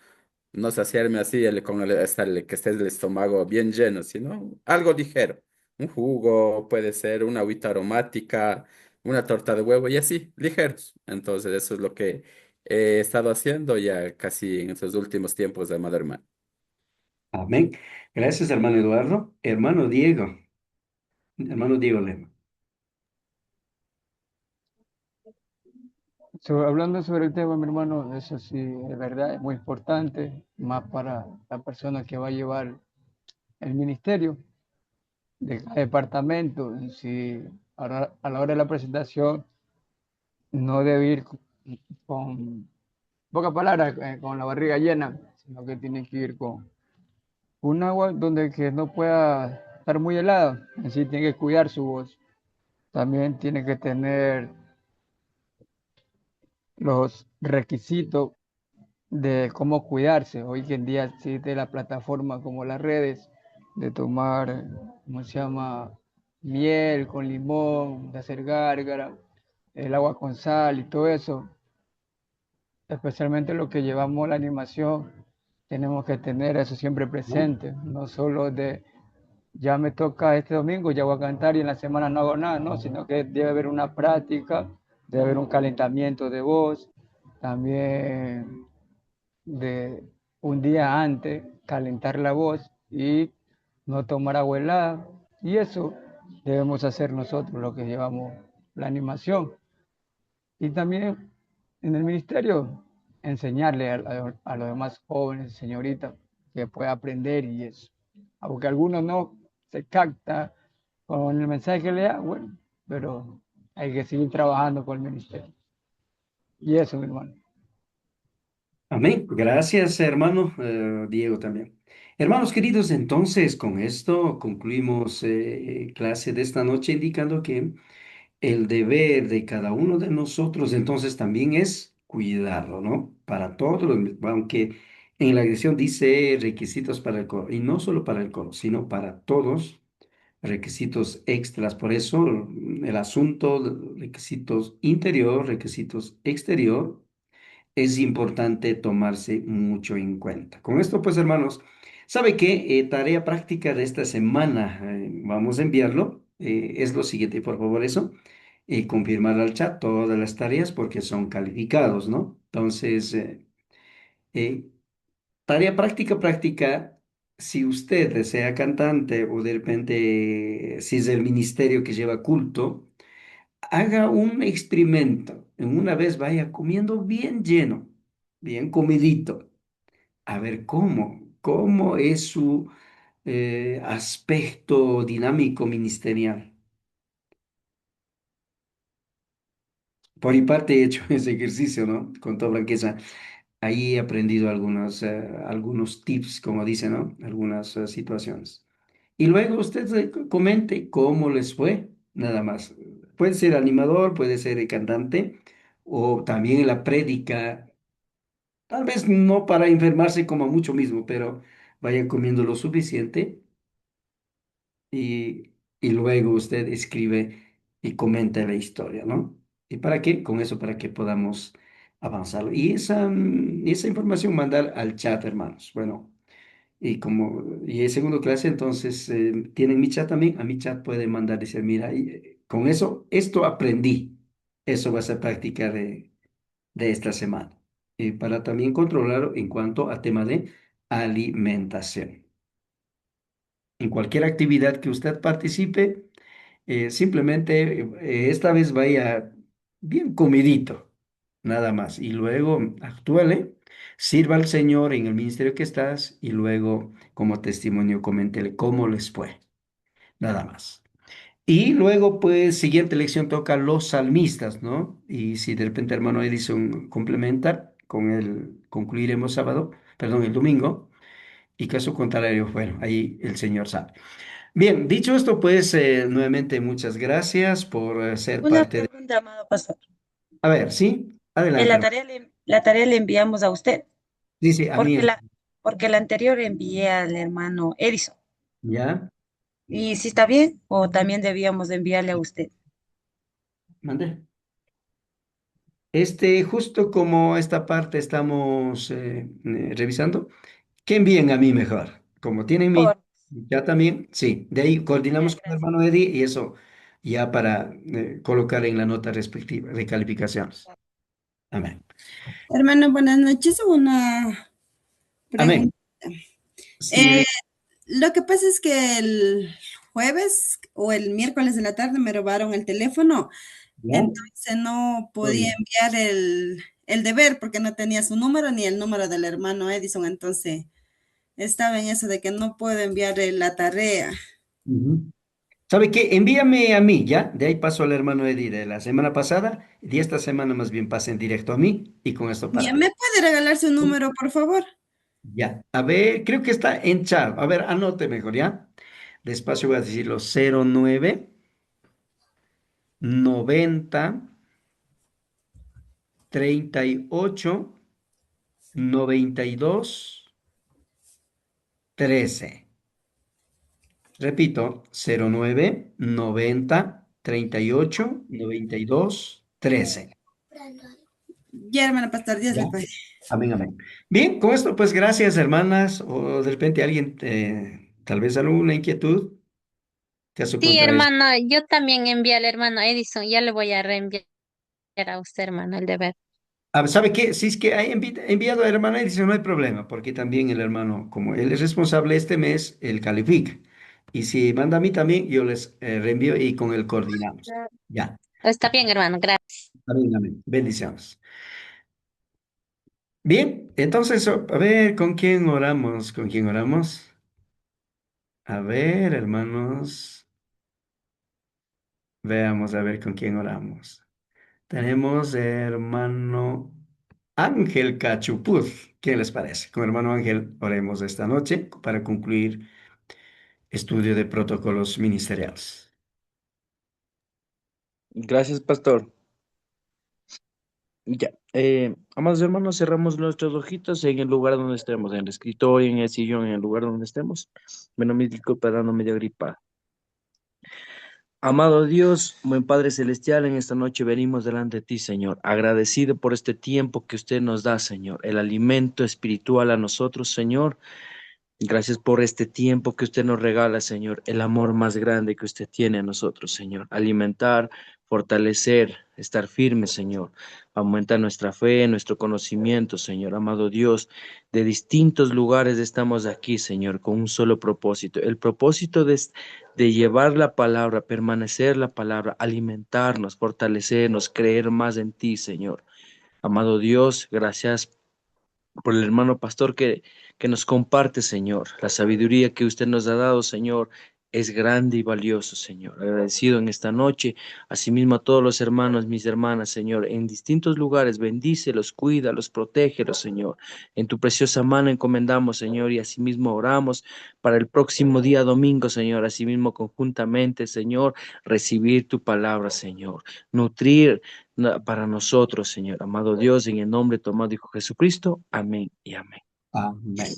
saciarme así hasta que esté el estómago bien lleno, sino algo ligero. Un jugo, puede ser una agüita aromática, una torta de huevo y así, ligeros. Entonces, eso es lo que he estado haciendo ya casi en estos últimos tiempos, amado hermano. Amén. Gracias, hermano Eduardo. Hermano Diego Lema. Hablando sobre el tema, mi hermano, eso sí, es verdad, es muy importante, más para la persona que va a llevar el ministerio de cada departamento. Si a la hora de la presentación no debe ir con pocas palabras, con la barriga llena, sino que tiene que ir con un agua donde que no pueda estar muy helada, así tiene que cuidar su voz. También tiene que tener los requisitos de cómo cuidarse. Hoy en día existe la plataforma como las redes de tomar, ¿cómo se llama? Miel con limón, de hacer gárgara, el agua con sal y todo eso. Especialmente lo que llevamos la animación, tenemos que tener eso siempre presente, no solo de ya me toca este domingo, ya voy a cantar y en la semana no hago nada, no, sino que debe haber una práctica, debe haber un calentamiento de voz, también de un día antes calentar la voz y no tomar agua helada. Y eso debemos hacer nosotros, lo que llevamos la animación. Y también en el ministerio enseñarle a los demás jóvenes, señoritas, que pueda aprender y eso. Aunque algunos no se capta con el mensaje que le da, bueno, pero hay que seguir trabajando con el ministerio. Y eso, mi hermano. Amén. Gracias, hermano Diego también. Hermanos queridos, entonces con esto concluimos clase de esta noche indicando que el deber de cada uno de nosotros entonces también es cuidarlo, ¿no? Para todos, aunque en la agresión dice requisitos para el coro, y no solo para el coro, sino para todos, requisitos extras. Por eso el asunto, requisitos interior, requisitos exterior es importante tomarse mucho en cuenta. Con esto, pues, hermanos, ¿sabe qué? Tarea práctica de esta semana, vamos a enviarlo. Es lo siguiente, por favor, eso. Confirmar al chat todas las tareas porque son calificados, ¿no? Entonces, eh, tarea práctica, práctica. Si usted sea cantante o de repente, si es del ministerio que lleva culto, haga un experimento. En una vez vaya comiendo bien lleno, bien comidito. A ver cómo es su aspecto dinámico ministerial. Por mi parte he hecho ese ejercicio, ¿no? Con toda franqueza. Ahí he aprendido algunos tips, como dice, ¿no? Algunas situaciones. Y luego usted comente cómo les fue, nada más. Puede ser animador, puede ser cantante, o también en la prédica. Tal vez no para enfermarse como mucho mismo, pero vaya comiendo lo suficiente y luego usted escribe y comenta la historia, ¿no? ¿Y para qué? Con eso, para que podamos avanzar. Y esa información mandar al chat, hermanos. Bueno, y es segundo clase, entonces tienen mi chat también. A mi chat pueden mandar y decir, mira, con eso, esto aprendí. Eso va a ser práctica de esta semana. Y para también controlar en cuanto a tema de alimentación. En cualquier actividad que usted participe, simplemente esta vez vaya bien comidito, nada más. Y luego actúale, sirva al Señor en el ministerio que estás y luego como testimonio coméntele cómo les fue, nada más. Y luego, pues, siguiente lección toca los salmistas, ¿no? Y si de repente hermano Edison complementa, con el concluiremos sábado, perdón, el domingo, y caso contrario, bueno, ahí el Señor sabe. Bien, dicho esto, pues, nuevamente muchas gracias por ser Una parte de... pregunta, amado pastor. A ver, sí, En adelante, la hermano. tarea la tarea le enviamos a usted, Dice, a mí, porque porque la anterior envié al hermano Edison. ¿ya? ¿Y si está bien? ¿O también debíamos de enviarle a usted? Mande. Justo como esta parte estamos revisando, que envíen a mí mejor. Como tienen Por, ya también, sí. De ahí ya, coordinamos con el gracias. hermano Eddie y eso ya para colocar en la nota respectiva de calificaciones. Amén. Hermano, buenas noches. Una Amén. pregunta. Sí, Eh, lo que pasa es que el jueves o el miércoles de la tarde me robaron el teléfono, ya. entonces no podía Oye, enviar el deber porque no tenía su número ni el número del hermano Edison, entonces estaba en eso de que no puedo enviar la tarea. ujú. ¿Sabe qué? Envíame a mí, ¿ya? De ahí paso al hermano Eddie de la semana pasada y de esta semana más bien pasen directo a mí y con esto ¿Ya paramos. me puede regalar su número, por favor? Ya. A ver, creo que está en chat. A ver, anote mejor, ¿ya? Despacio voy a decirlo. 09 90 38 92 13. Repito, 09 90 38 92 13. Ya, hermana Pastor, Dios ¿Ya? le pague. Amén, amén. Bien, con esto, pues gracias, hermanas. O de repente alguien, tal vez alguna inquietud, caso Sí, contrario. hermano, yo también envié al hermano Edison, ya le voy a reenviar a usted, hermano, el deber. ¿Sabe qué? Si es que ha enviado a hermana, dice, no hay problema, porque también el hermano, como él es responsable este mes, él califica. Y si manda a mí también, yo les reenvío y con él coordinamos. Ya. Está bien, hermano, gracias. Amén, amén. Bendiciones. Bien, entonces, a ver, ¿con quién oramos? ¿Con quién oramos? A ver, hermanos, veamos a ver con quién oramos. Tenemos hermano Ángel Cachupuz. ¿Qué les parece? Con hermano Ángel oremos esta noche para concluir estudio de protocolos ministeriales. Gracias, pastor. Ya. Amados hermanos, cerramos nuestros ojitos en el lugar donde estemos, en el escritorio, en el sillón, en el lugar donde estemos. Bueno, mi disculpa, dando media gripa. Amado Dios, buen Padre Celestial, en esta noche venimos delante de ti, Señor, agradecido por este tiempo que usted nos da, Señor, el alimento espiritual a nosotros, Señor. Gracias por este tiempo que usted nos regala, Señor, el amor más grande que usted tiene a nosotros, Señor. Alimentar, fortalecer, estar firme, Señor. Aumentar nuestra fe, nuestro conocimiento, Señor. Amado Dios, de distintos lugares estamos aquí, Señor, con un solo propósito. El propósito de llevar la palabra, permanecer la palabra, alimentarnos, fortalecernos, creer más en ti, Señor. Amado Dios, gracias por el hermano pastor que nos comparte, Señor. La sabiduría que usted nos ha dado, Señor, es grande y valioso, Señor. Agradecido en esta noche, asimismo a todos los hermanos, mis hermanas, Señor, en distintos lugares, bendícelos, cuídalos, protégelos, Señor. En tu preciosa mano encomendamos, Señor, y asimismo oramos para el próximo día domingo, Señor, asimismo conjuntamente, Señor, recibir tu palabra, Señor. Nutrir para nosotros, Señor. Amado Dios, en el nombre de tu amado Hijo Jesucristo. Amén y amén. Amén.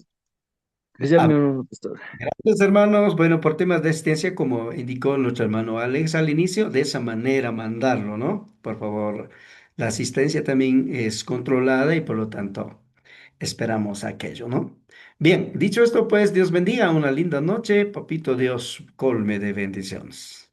Gracias, mi hermano pastor. Gracias, hermanos. Bueno, por temas de asistencia, como indicó nuestro hermano Alex al inicio, de esa manera mandarlo, ¿no? Por favor, la asistencia también es controlada y por lo tanto esperamos aquello, ¿no? Bien, dicho esto, pues Dios bendiga, una linda noche, papito Dios colme de bendiciones.